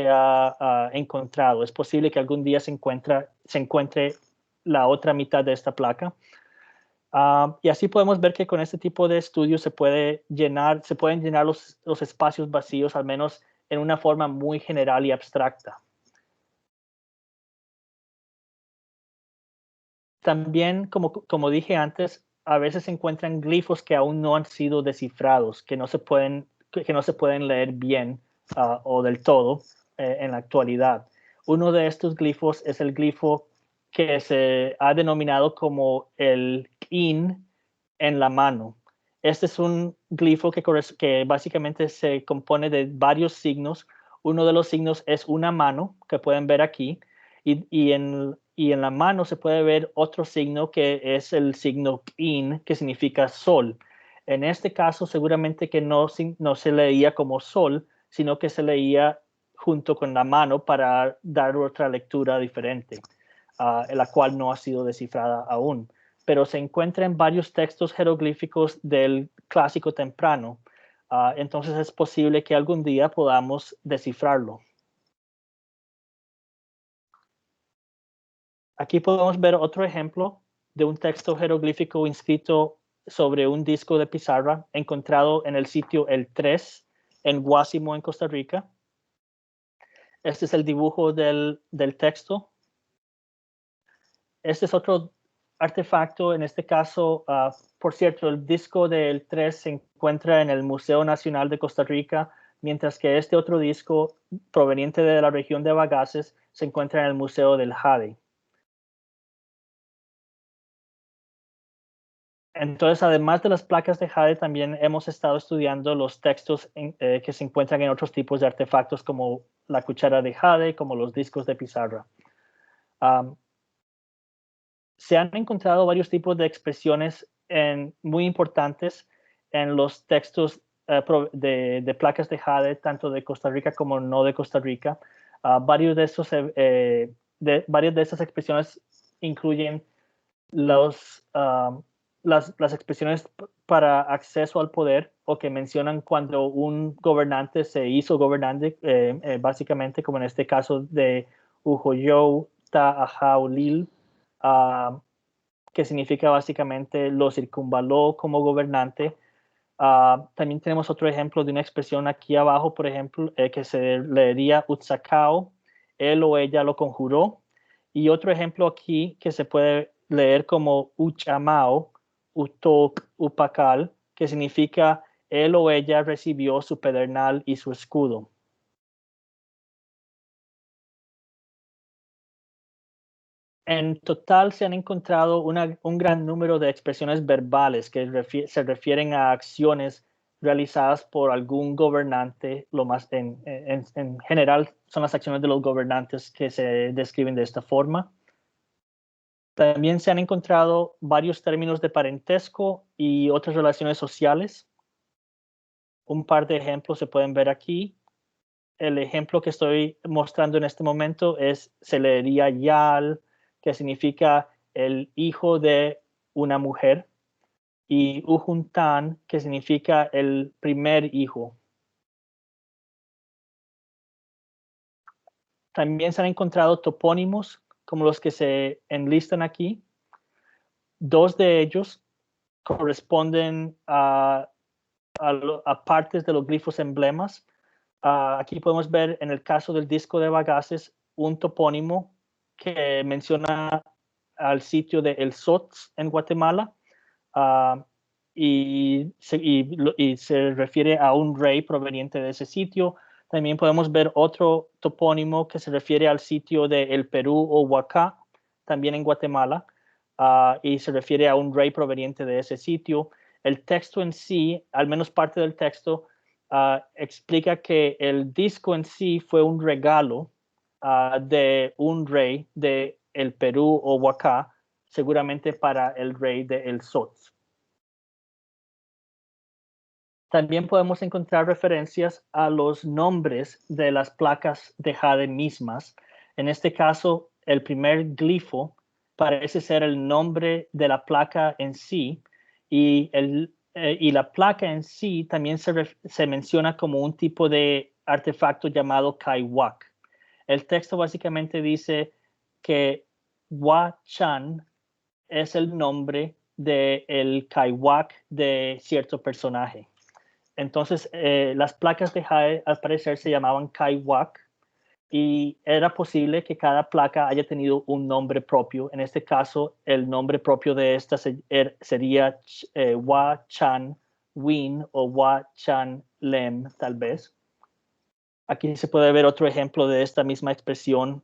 ha encontrado. Es posible que algún día se encuentre la otra mitad de esta placa. Y así podemos ver que con este tipo de estudios se pueden llenar los espacios vacíos, al menos en una forma muy general y abstracta. También, como dije antes, a veces se encuentran glifos que aún no han sido descifrados, que no se pueden leer bien o del todo en la actualidad. Uno de estos glifos es el glifo que se ha denominado como el in en la mano. Este es un glifo que básicamente se compone de varios signos. Uno de los signos es una mano, que pueden ver aquí, y en la mano se puede ver otro signo que es el signo in, que significa sol. En este caso, seguramente que no se leía como sol, sino que se leía junto con la mano para dar otra lectura diferente, la cual no ha sido descifrada aún. Pero se encuentra en varios textos jeroglíficos del clásico temprano. Entonces es posible que algún día podamos descifrarlo. Aquí podemos ver otro ejemplo de un texto jeroglífico inscrito sobre un disco de pizarra encontrado en el sitio El 3 en Guásimo, en Costa Rica. Este es el dibujo del texto. Este es otro artefacto, en este caso, por cierto, el disco del 3 se encuentra en el Museo Nacional de Costa Rica, mientras que este otro disco proveniente de la región de Bagaces se encuentra en el Museo del Jade. Entonces, además de las placas de jade, también hemos estado estudiando los textos que se encuentran en otros tipos de artefactos, como la cuchara de jade, como los discos de pizarra. Se han encontrado varios tipos de expresiones muy importantes en los textos de placas de jade, tanto de Costa Rica como no de Costa Rica. Varias de esas expresiones incluyen las expresiones para acceso al poder, o que mencionan cuando un gobernante se hizo gobernante, básicamente como en este caso de Ujoyou Ta'ajaulil, que significa básicamente lo circunvaló como gobernante. También tenemos otro ejemplo de una expresión aquí abajo, por ejemplo, que se leería utsakao, él o ella lo conjuró. Y otro ejemplo aquí que se puede leer como uchamao, utok, upakal, que significa él o ella recibió su pedernal y su escudo. En total se han encontrado un gran número de expresiones verbales que se refieren a acciones realizadas por algún gobernante. En general son las acciones de los gobernantes que se describen de esta forma. También se han encontrado varios términos de parentesco y otras relaciones sociales. Un par de ejemplos se pueden ver aquí. El ejemplo que estoy mostrando en este momento se leería Yal, que significa el hijo de una mujer, y Ujuntan, que significa el primer hijo. También se han encontrado topónimos como los que se enlistan aquí. Dos de ellos corresponden a partes de los glifos emblemas. Aquí podemos ver en el caso del disco de Bagaces un topónimo que menciona al sitio de El Sots en Guatemala y se refiere a un rey proveniente de ese sitio. También podemos ver otro topónimo que se refiere al sitio de El Perú o Huacá, también en Guatemala, y se refiere a un rey proveniente de ese sitio. El texto en sí, al menos parte del texto, explica que el disco en sí fue un regalo de un rey de el Perú o Huacá, seguramente para el rey de El Sots. También podemos encontrar referencias a los nombres de las placas de jade mismas. En este caso, el primer glifo parece ser el nombre de la placa en sí y la placa en sí también se menciona como un tipo de artefacto llamado kaiwak. El texto básicamente dice que Huachan es el nombre del kaiwak de cierto personaje. Entonces, las placas de jade al parecer se llamaban kaiwak y era posible que cada placa haya tenido un nombre propio. En este caso, el nombre propio de esta sería Hua Chan Win o Hua Chan Lem, tal vez. Aquí se puede ver otro ejemplo de esta misma expresión.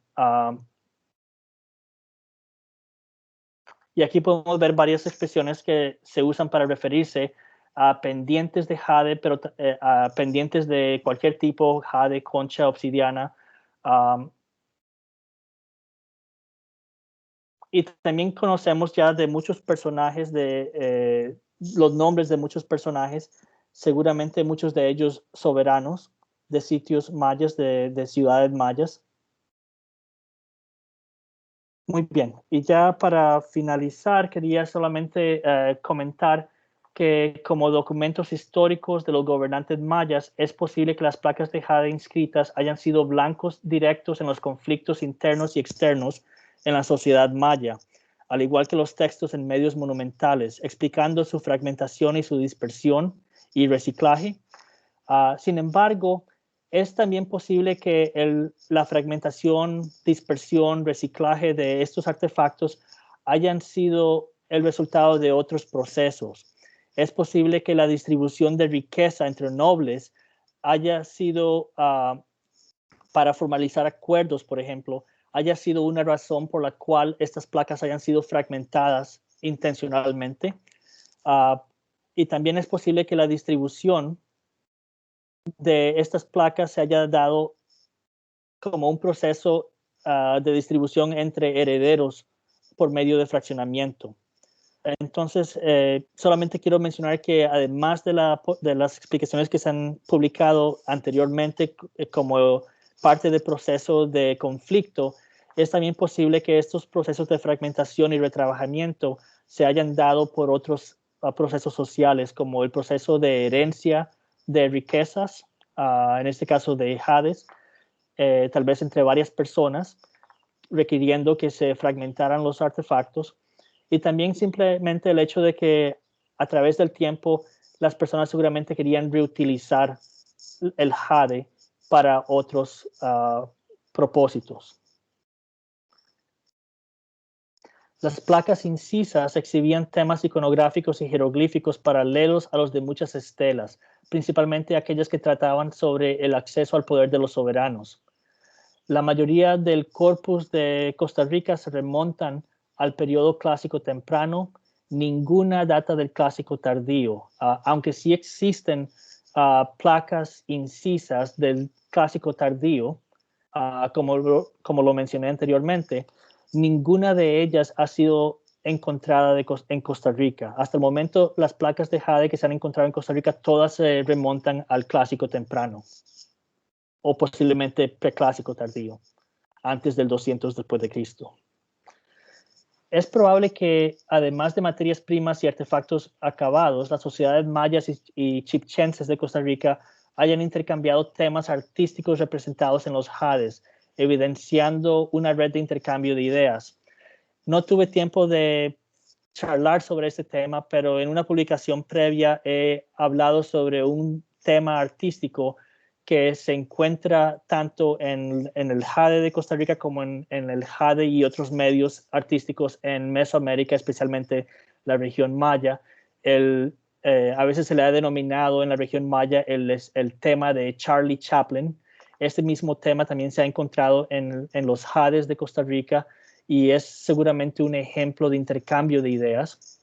Y aquí podemos ver varias expresiones que se usan para referirse a pendientes de jade, pero a pendientes de cualquier tipo, jade, concha, obsidiana. Y también conocemos ya de muchos personajes, los nombres de muchos personajes, seguramente muchos de ellos soberanos de sitios mayas, de ciudades mayas. Muy bien, y ya para finalizar, quería solamente comentar que como documentos históricos de los gobernantes mayas, es posible que las placas de jade inscritas hayan sido blancos directos en los conflictos internos y externos en la sociedad maya, al igual que los textos en medios monumentales, explicando su fragmentación y su dispersión y reciclaje. Sin embargo, es también posible que la fragmentación, dispersión, reciclaje de estos artefactos hayan sido el resultado de otros procesos. Es posible que la distribución de riqueza entre nobles haya sido para formalizar acuerdos, por ejemplo, haya sido una razón por la cual estas placas hayan sido fragmentadas intencionalmente. Y también es posible que la distribución de estas placas se haya dado como un proceso de distribución entre herederos por medio de fraccionamiento. Entonces, solamente quiero mencionar que además de las explicaciones que se han publicado anteriormente como parte del proceso de conflicto, es también posible que estos procesos de fragmentación y retrabajamiento se hayan dado por otros procesos sociales, como el proceso de herencia de riquezas, en este caso de jades, tal vez entre varias personas, requiriendo que se fragmentaran los artefactos, y también simplemente el hecho de que a través del tiempo las personas seguramente querían reutilizar el jade para otros propósitos. Las placas incisas exhibían temas iconográficos y jeroglíficos paralelos a los de muchas estelas, principalmente aquellas que trataban sobre el acceso al poder de los soberanos. La mayoría del corpus de Costa Rica se remontan al periodo clásico temprano, ninguna data del clásico tardío, aunque sí existen placas incisas del clásico tardío, como lo mencioné anteriormente. Ninguna de ellas ha sido encontrada en Costa Rica. Hasta el momento, las placas de jade que se han encontrado en Costa Rica todas se remontan al clásico temprano o posiblemente preclásico tardío, antes del 200 después de Cristo. Es probable que, además de materias primas y artefactos acabados, las sociedades mayas y chipchenses de Costa Rica hayan intercambiado temas artísticos representados en los jades, evidenciando una red de intercambio de ideas. No tuve tiempo de charlar sobre este tema, pero en una publicación previa he hablado sobre un tema artístico que se encuentra tanto en el jade de Costa Rica como en el jade y otros medios artísticos en Mesoamérica, especialmente la región maya. A veces se le ha denominado en la región maya el tema de Charlie Chaplin. Este mismo tema también se ha encontrado en los jades de Costa Rica y es seguramente un ejemplo de intercambio de ideas.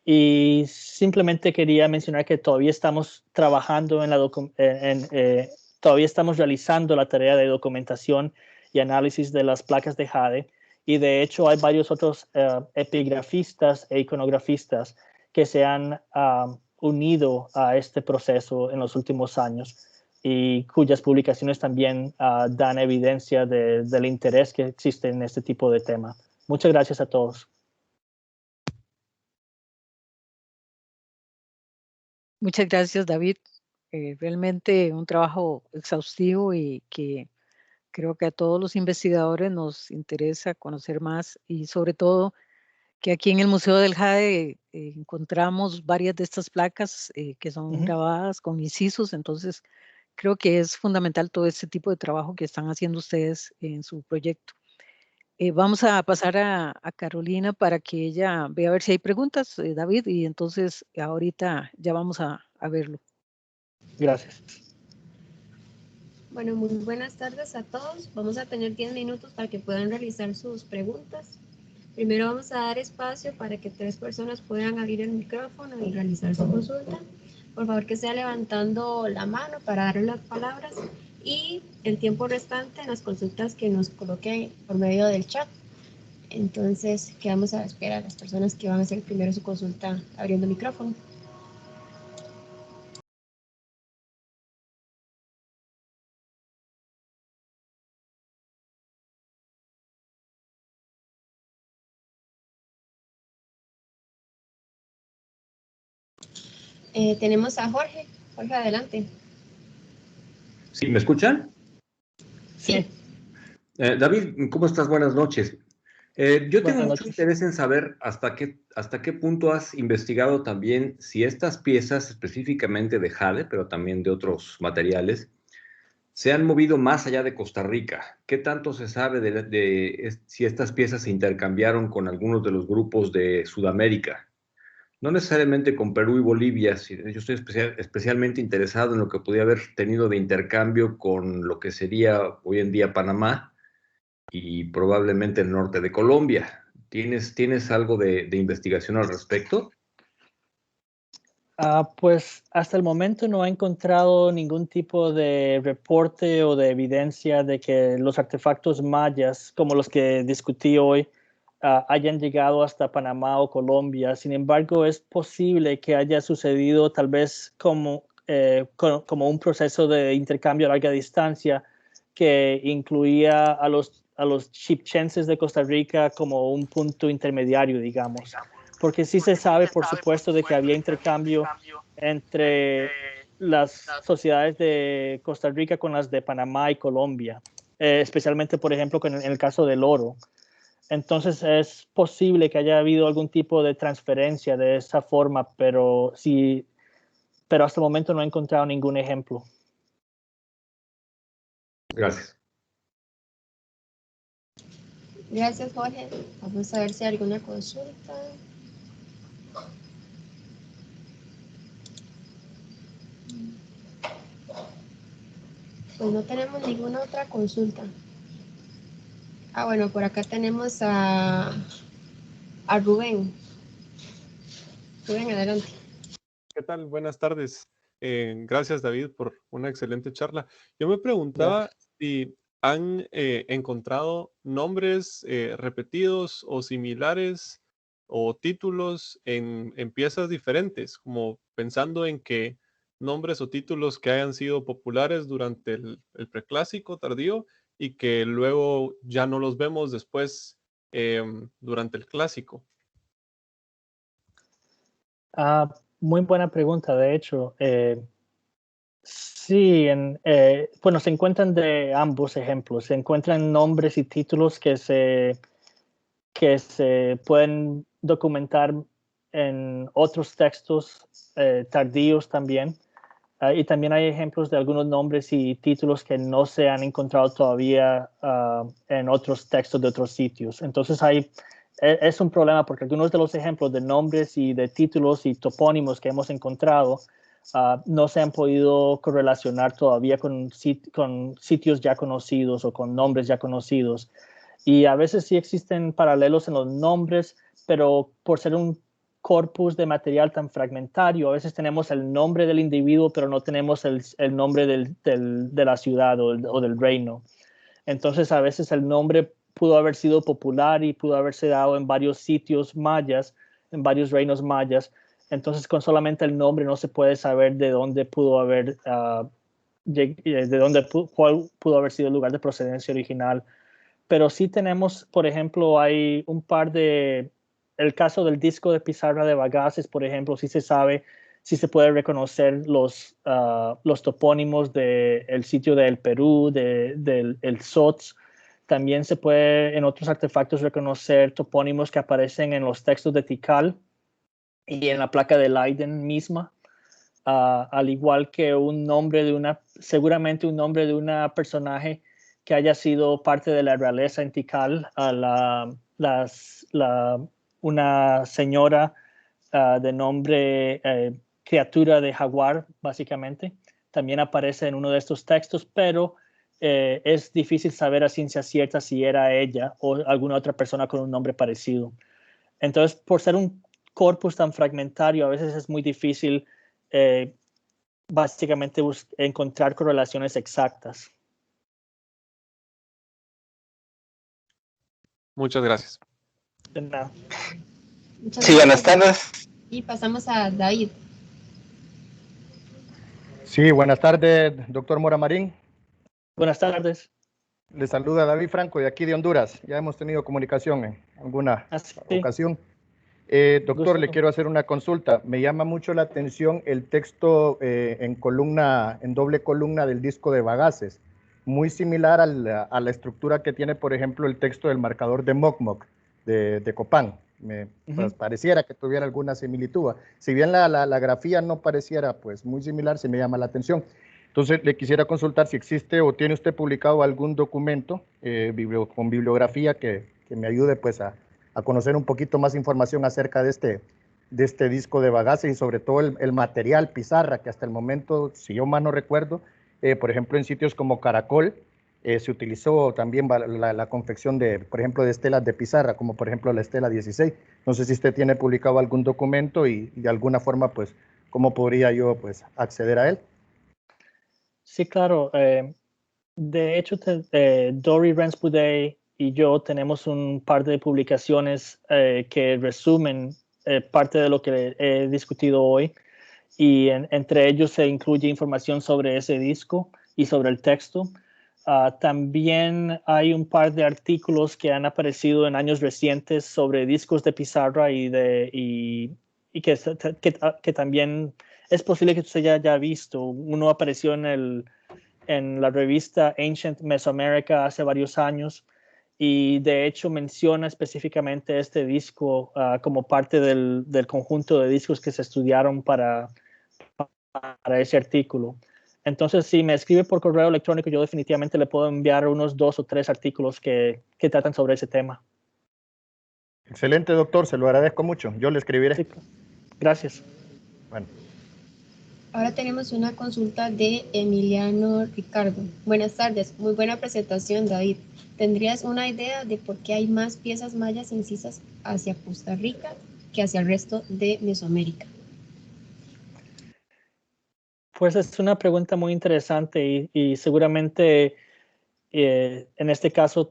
Y simplemente quería mencionar que todavía estamos trabajando todavía estamos realizando la tarea de documentación y análisis de las placas de jade. Y de hecho hay varios otros epigrafistas e iconografistas que se han unido a este proceso en los últimos años y cuyas publicaciones también dan evidencia del interés que existe en este tipo de tema. Muchas gracias a todos. Muchas gracias, David. Realmente un trabajo exhaustivo y que creo que a todos los investigadores nos interesa conocer más y sobre todo que aquí en el Museo del Jade encontramos varias de estas placas que son grabadas con incisos, entonces creo que es fundamental todo este tipo de trabajo que están haciendo ustedes en su proyecto. Vamos a pasar a Carolina para que ella vea a ver si hay preguntas, David, y entonces ahorita ya vamos a verlo. Gracias. Bueno, muy buenas tardes a todos. Vamos a tener 10 minutos para que puedan realizar sus preguntas. Primero vamos a dar espacio para que 3 personas puedan abrir el micrófono y realizar su consulta. Por favor, que sea levantando la mano para darle las palabras y el tiempo restante en las consultas que nos coloquen por medio del chat. Entonces, quedamos a la espera de las personas que van a hacer primero su consulta abriendo el micrófono. Tenemos a Jorge. Jorge, adelante. ¿Sí? ¿Me escuchan? Sí. David, ¿cómo estás? Buenas noches. Yo tengo Buenas mucho noches. interés en saber hasta qué punto has investigado también si estas piezas, específicamente de jade, pero también de otros materiales, se han movido más allá de Costa Rica. ¿Qué tanto se sabe si estas piezas se intercambiaron con algunos de los grupos de Sudamérica? No necesariamente con Perú y Bolivia, yo estoy especialmente interesado en lo que podría haber tenido de intercambio con lo que sería hoy en día Panamá y probablemente el norte de Colombia. ¿Tienes algo de investigación al respecto? Pues hasta el momento no he encontrado ningún tipo de reporte o de evidencia de que los artefactos mayas, como los que discutí hoy, hayan llegado hasta Panamá o Colombia. Sin embargo, es posible que haya sucedido tal vez como un proceso de intercambio a larga distancia que incluía a los chipchenses de Costa Rica como un punto intermediario, digamos. Porque sí se sabe, por supuesto, de que había intercambio entre las sociedades de Costa Rica con las de Panamá y Colombia, especialmente, por ejemplo, en el caso del oro. Entonces es posible que haya habido algún tipo de transferencia de esa forma, pero hasta el momento no he encontrado ningún ejemplo. Gracias. Gracias, Jorge. Vamos a ver si hay alguna consulta. Pues no tenemos ninguna otra consulta. Bueno, por acá tenemos a Rubén. Rubén, adelante. ¿Qué tal? Buenas tardes. Gracias, David, por una excelente charla. Yo me preguntaba si han encontrado nombres repetidos o similares o títulos en piezas diferentes, como pensando en que nombres o títulos que hayan sido populares durante el preclásico tardío y que luego ya no los vemos después durante el clásico. Muy buena pregunta, de hecho. Sí, bueno, se encuentran de ambos ejemplos. Se encuentran nombres y títulos que se pueden documentar en otros textos tardíos también. Y también hay ejemplos de algunos nombres y títulos que no se han encontrado todavía en otros textos de otros sitios. Entonces es un problema porque algunos de los ejemplos de nombres y de títulos y topónimos que hemos encontrado no se han podido correlacionar todavía con sitios ya conocidos o con nombres ya conocidos. Y a veces sí existen paralelos en los nombres, pero por ser un corpus de material tan fragmentario, a veces tenemos el nombre del individuo, pero no tenemos el nombre de la ciudad o del reino. Entonces, a veces el nombre pudo haber sido popular y pudo haberse dado en varios sitios mayas, en varios reinos mayas. Entonces, con solamente el nombre no se puede saber de dónde pudo haber, cuál pudo haber sido el lugar de procedencia original. Pero sí tenemos, por ejemplo, hay un par el caso del disco de pizarra de Bagaces, por ejemplo, sí se sabe, sí se puede reconocer los topónimos del sitio del Perú, del Sots. También se puede en otros artefactos reconocer topónimos que aparecen en los textos de Tikal y en la placa de Leiden misma. Al igual que seguramente un nombre de una personaje que haya sido parte de la realeza en Tikal, una señora de nombre criatura de jaguar, básicamente, también aparece en uno de estos textos, pero es difícil saber a ciencia cierta si era ella o alguna otra persona con un nombre parecido. Entonces, por ser un corpus tan fragmentario, a veces es muy difícil básicamente encontrar correlaciones exactas. Muchas gracias. De nada. Sí, buenas tardes. Y pasamos a David. Sí, buenas tardes, doctor Mora Marín. Buenas tardes. Le saluda David Franco de aquí de Honduras. Ya hemos tenido comunicación en alguna ocasión. Doctor, le quiero hacer una consulta. Me llama mucho la atención el texto en doble columna del disco de Bagaces, muy similar a la estructura que tiene, por ejemplo, el texto del marcador de Mocmoc de Copán. Pues, pareciera que tuviera alguna similitud. Si bien la grafía no pareciera pues muy similar, se me llama la atención. Entonces, le quisiera consultar si existe o tiene usted publicado algún documento con bibliografía que me ayude pues a conocer un poquito más información acerca de este disco de Bagaces y sobre todo el material pizarra que hasta el momento, si yo mal no recuerdo, por ejemplo en sitios como Caracol, se utilizó también la confección por ejemplo, de estelas de pizarra, como por ejemplo la estela 16. No sé si usted tiene publicado algún documento y de alguna forma, pues, ¿cómo podría yo pues acceder a él? Sí, claro. De hecho, Dori Renspude y yo tenemos un par de publicaciones que resumen parte de lo que he discutido hoy y entre ellos se incluye información sobre ese disco y sobre el texto. También hay un par de artículos que han aparecido en años recientes sobre discos de pizarra y que también es posible que usted ya haya visto. Uno apareció en la revista Ancient Mesoamerica hace varios años y de hecho menciona específicamente este disco como parte del conjunto de discos que se estudiaron para ese artículo. Entonces, si me escribe por correo electrónico, yo definitivamente le puedo enviar unos 2 o 3 artículos que tratan sobre ese tema. Excelente, doctor, se lo agradezco mucho. Yo le escribiré. Sí, gracias. Bueno. Ahora tenemos una consulta de Emiliano Ricardo. Buenas tardes, muy buena presentación, David. ¿Tendrías una idea de por qué hay más piezas mayas incisas hacia Costa Rica que hacia el resto de Mesoamérica? Pues es una pregunta muy interesante y seguramente en este caso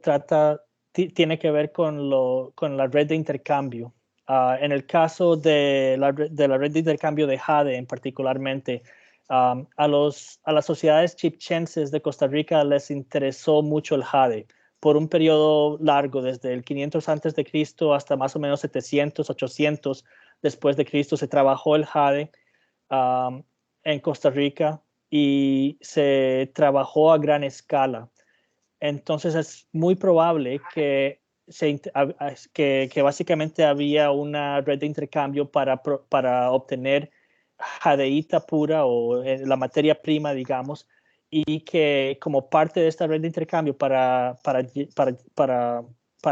tiene que ver con la red de intercambio. En el caso de la red de intercambio de jade en particularmente, a las sociedades chipchenses de Costa Rica les interesó mucho el jade por un periodo largo, desde el 500 antes de Cristo hasta más o menos 700, 800 después de Cristo, se trabajó el jade en Costa Rica y se trabajó a gran escala. Entonces es muy probable que básicamente había una red de intercambio para obtener jadeíta pura o la materia prima, digamos, y que como parte de esta red de intercambio para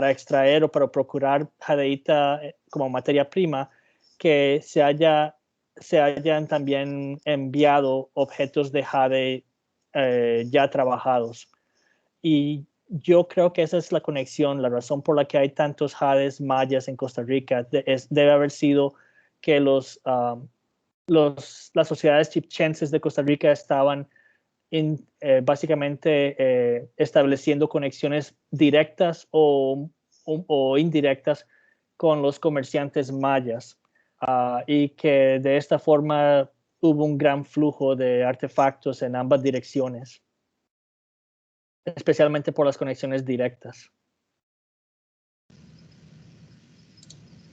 extraer o para procurar jadeíta como materia prima, que se hayan también enviado objetos de jade ya trabajados. Y yo creo que esa es la conexión, la razón por la que hay tantos jades mayas en Costa Rica debe haber sido que las sociedades chipchenses de Costa Rica estaban básicamente estableciendo conexiones directas o indirectas con los comerciantes mayas y que de esta forma hubo un gran flujo de artefactos en ambas direcciones, especialmente por las conexiones directas.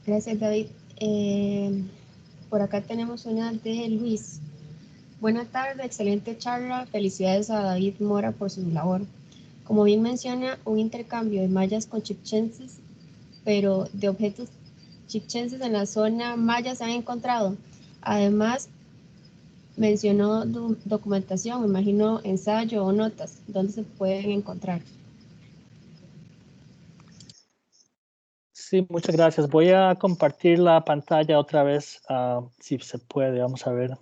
Gracias, David. Por acá tenemos una de Luis. Buenas tardes, excelente charla. Felicidades a David Mora por su labor. Como bien menciona, un intercambio de mayas con chipchenses, pero de objetos chipchenses en la zona maya se han encontrado. Además, mencionó documentación, me imagino ensayo o notas, ¿dónde se pueden encontrar? Sí, muchas gracias. Voy a compartir la pantalla otra vez, si se puede, vamos a ver.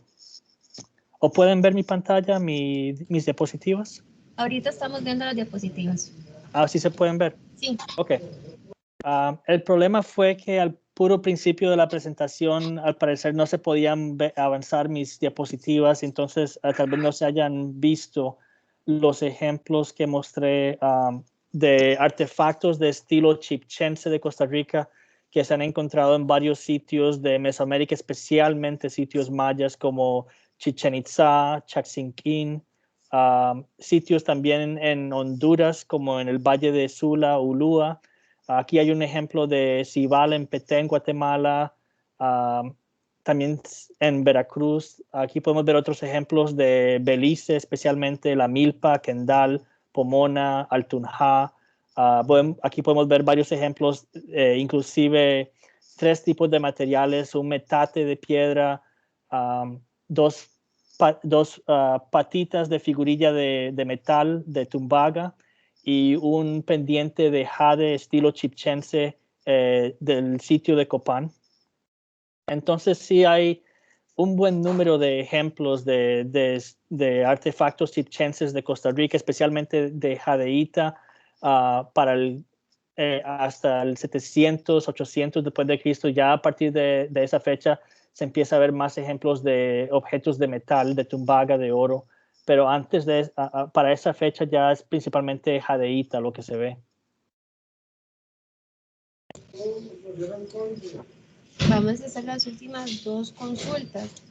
¿O pueden ver mi pantalla, mis diapositivas? Ahorita estamos viendo las diapositivas. ¿Sí se pueden ver? Sí. Ok. El problema fue que al puro principio de la presentación, al parecer no se podían avanzar mis diapositivas, entonces tal vez no se hayan visto los ejemplos que mostré de artefactos de estilo chipchense de Costa Rica que se han encontrado en varios sitios de Mesoamérica, especialmente sitios mayas como Chichén Itzá, Chaxinquín, sitios también en Honduras como en el Valle de Sula, Ulúa. Aquí hay un ejemplo de Cibal en Petén, Guatemala, también en Veracruz. Aquí podemos ver otros ejemplos de Belice, especialmente la milpa, Kendal, Pomona, Altunja. Aquí podemos ver varios ejemplos, inclusive 3 tipos de materiales, un metate de piedra, dos patitas de figurilla de metal de tumbaga y un pendiente de jade estilo chipchense del sitio de Copán. Entonces sí hay un buen número de ejemplos de artefactos chipchenses de Costa Rica, especialmente de jadeíta hasta el 700, 800 después de Cristo. Ya a partir de esa fecha se empieza a ver más ejemplos de objetos de metal, de tumbaga, de oro, pero antes para esa fecha ya es principalmente jadeíta lo que se ve. Vamos a hacer las últimas 2 consultas.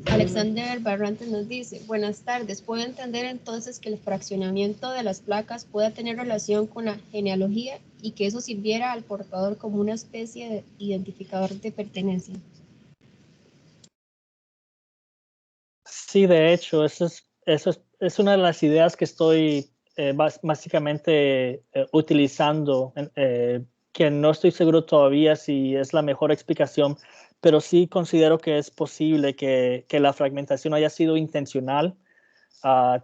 Alexander Barrantes nos dice, buenas tardes, ¿puedo entender entonces que el fraccionamiento de las placas pueda tener relación con la genealogía y que eso sirviera al portador como una especie de identificador de pertenencia? Sí, de hecho, eso es una de las ideas que estoy básicamente utilizando, que no estoy seguro todavía si es la mejor explicación, pero sí considero que es posible que la fragmentación haya sido intencional,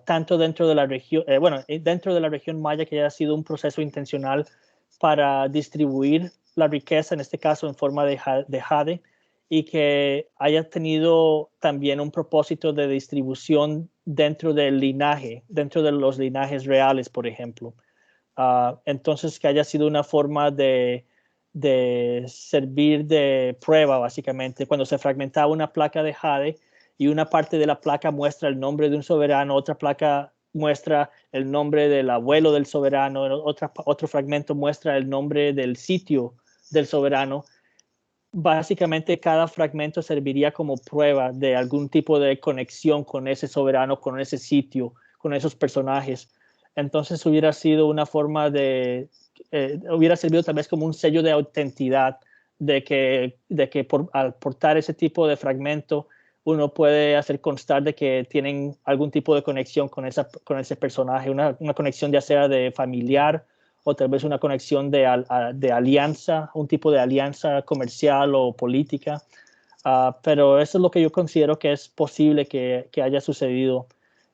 tanto dentro de la región, dentro de la región maya, que haya sido un proceso intencional para distribuir la riqueza, en este caso en forma de jade, y que haya tenido también un propósito de distribución dentro del linaje, dentro de los linajes reales, por ejemplo. Entonces, que haya sido una forma de servir de prueba, básicamente. Cuando se fragmentaba una placa de jade y una parte de la placa muestra el nombre de un soberano, otra placa muestra el nombre del abuelo del soberano, otro fragmento muestra el nombre del sitio del soberano. Básicamente cada fragmento serviría como prueba de algún tipo de conexión con ese soberano, con ese sitio, con esos personajes. Entonces hubiera sido una forma de, hubiera servido tal vez como un sello de autenticidad, de que al portar ese tipo de fragmento uno puede hacer constar de que tienen algún tipo de conexión con ese personaje, una conexión ya sea de familiar o tal vez una conexión de alianza, un tipo de alianza comercial o política. Pero eso es lo que yo considero que es posible que haya sucedido,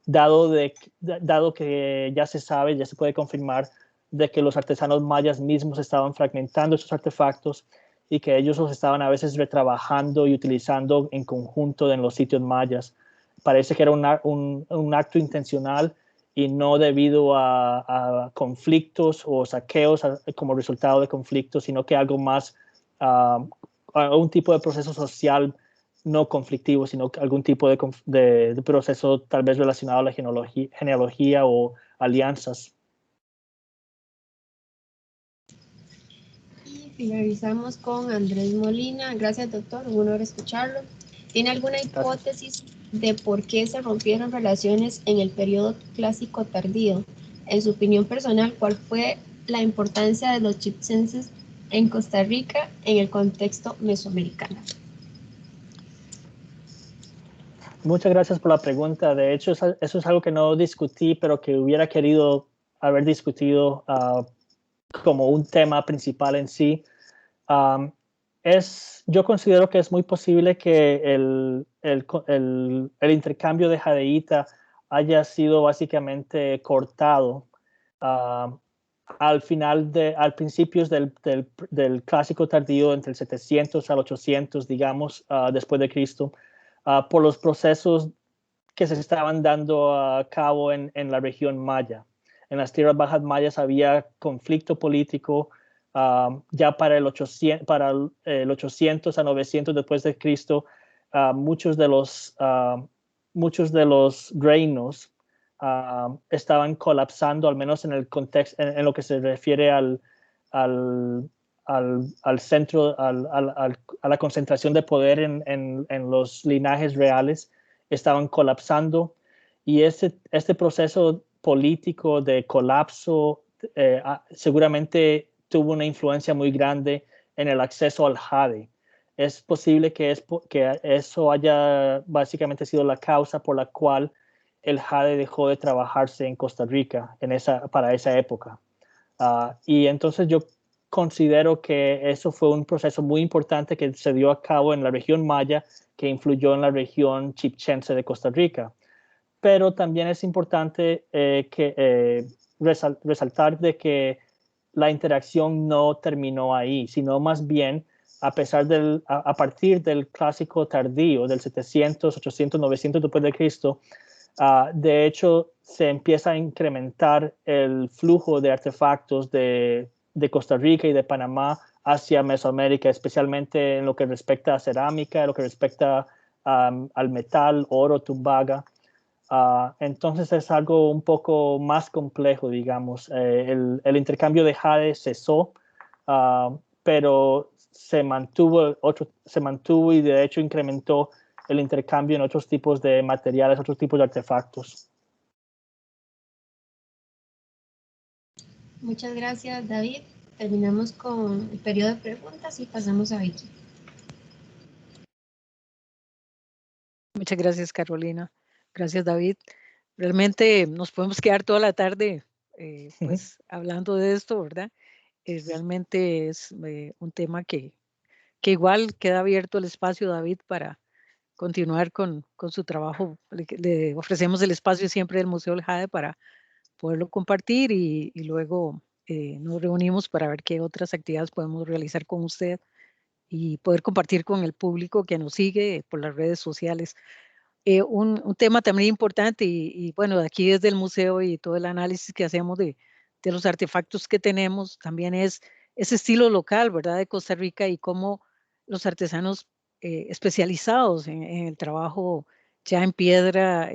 dado que ya se sabe, ya se puede confirmar de que los artesanos mayas mismos estaban fragmentando esos artefactos y que ellos los estaban a veces retrabajando y utilizando en conjunto en los sitios mayas. Parece que era un acto intencional y no debido a conflictos o saqueos como resultado de conflictos, sino que algo más, a un tipo de proceso social no conflictivo, sino algún tipo de proceso tal vez relacionado a la genealogía o alianzas. Y finalizamos con Andrés Molina. Gracias, doctor. Un honor escucharlo. ¿Tiene alguna hipótesis de por qué se rompieron relaciones en el periodo clásico tardío? En su opinión personal, ¿cuál fue la importancia de los chichенses en Costa Rica en el contexto mesoamericano? Muchas gracias por la pregunta. De hecho, eso es algo que no discutí, pero que hubiera querido haber discutido como un tema principal en sí. Yo considero que es muy posible que el intercambio de jadeíta haya sido básicamente cortado al principios del clásico tardío, entre el 700 al 800, digamos, después de Cristo, por los procesos que se estaban dando a cabo en la región maya. En las tierras bajas mayas había conflicto político. Ya para el 800 a 900 después de Cristo, muchos de los reinos estaban colapsando, al menos en el contexto, en lo que se refiere al centro, a la concentración de poder en los linajes reales, estaban colapsando, y este proceso político de colapso seguramente tuvo una influencia muy grande en el acceso al jade. Es posible que eso haya básicamente sido la causa por la cual el jade dejó de trabajarse en Costa Rica para esa época. Y entonces yo considero que eso fue un proceso muy importante que se dio a cabo en la región maya, que influyó en la región chipchense de Costa Rica. Pero también es importante resaltar de que la interacción no terminó ahí, sino más bien a partir del clásico tardío, del 700, 800, 900 después de Cristo, de hecho se empieza a incrementar el flujo de artefactos de Costa Rica y de Panamá hacia Mesoamérica, especialmente en lo que respecta a cerámica, en lo que respecta al metal, oro, tumbaga. Entonces es algo un poco más complejo, digamos. El intercambio de jade cesó, pero se mantuvo y de hecho incrementó el intercambio en otros tipos de materiales, otros tipos de artefactos. Muchas gracias, David. Terminamos con el periodo de preguntas y pasamos a Vicky. Muchas gracias, Carolina. Gracias, David. Realmente nos podemos quedar toda la tarde pues hablando de esto, ¿verdad? Realmente es un tema que igual queda abierto el espacio, David, para continuar con su trabajo. Le ofrecemos el espacio siempre del Museo del Jade para poderlo compartir y luego nos reunimos para ver qué otras actividades podemos realizar con usted y poder compartir con el público que nos sigue por las redes sociales. Un tema también importante y bueno, de aquí desde el museo y todo el análisis que hacemos de los artefactos que tenemos, también es ese estilo local, ¿verdad? De Costa Rica y cómo los artesanos especializados en el trabajo ya en piedra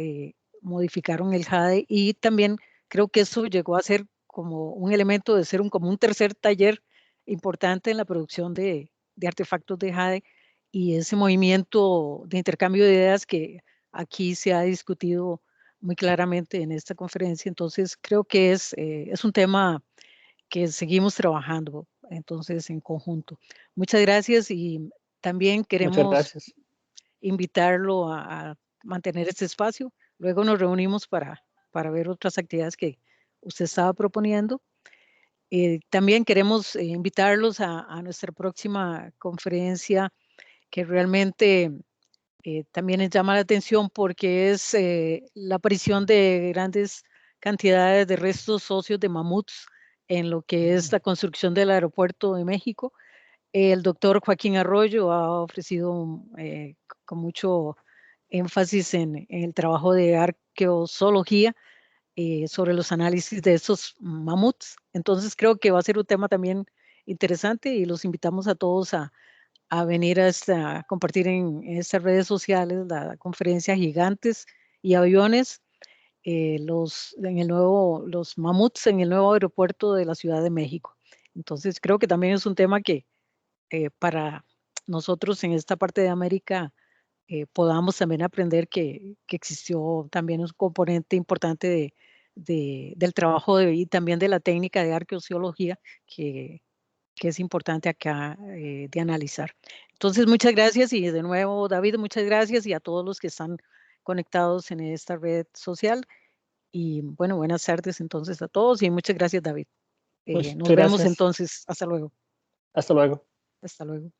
modificaron el jade y también creo que eso llegó a ser como un elemento de ser como un tercer taller importante en la producción de artefactos de jade y ese movimiento de intercambio de ideas que aquí se ha discutido muy claramente en esta conferencia. Entonces, creo que es un tema que seguimos trabajando, entonces, en conjunto. Muchas gracias y también queremos invitarlo a mantener este espacio. Luego nos reunimos para ver otras actividades que usted estaba proponiendo. También queremos invitarlos a nuestra próxima conferencia que realmente también les llama la atención porque es la aparición de grandes cantidades de restos óseos de mamuts en lo que es la construcción del aeropuerto de México. El doctor Joaquín Arroyo ha ofrecido con mucho énfasis en el trabajo de arqueozoología sobre los análisis de estos mamuts. Entonces creo que va a ser un tema también interesante y los invitamos a todos a venir a compartir en estas redes sociales la conferencia Gigantes y Aviones, los mamuts en el nuevo aeropuerto de la Ciudad de México. Entonces creo que también es un tema que para nosotros en esta parte de América podamos también aprender que existió también un componente importante del trabajo y también de la técnica de arqueozoología que es importante acá de analizar. Entonces, muchas gracias y de nuevo, David, muchas gracias y a todos los que están conectados en esta red social. Y bueno, buenas tardes entonces a todos y muchas gracias, David. Nos vemos entonces. Hasta luego. Hasta luego. Hasta luego.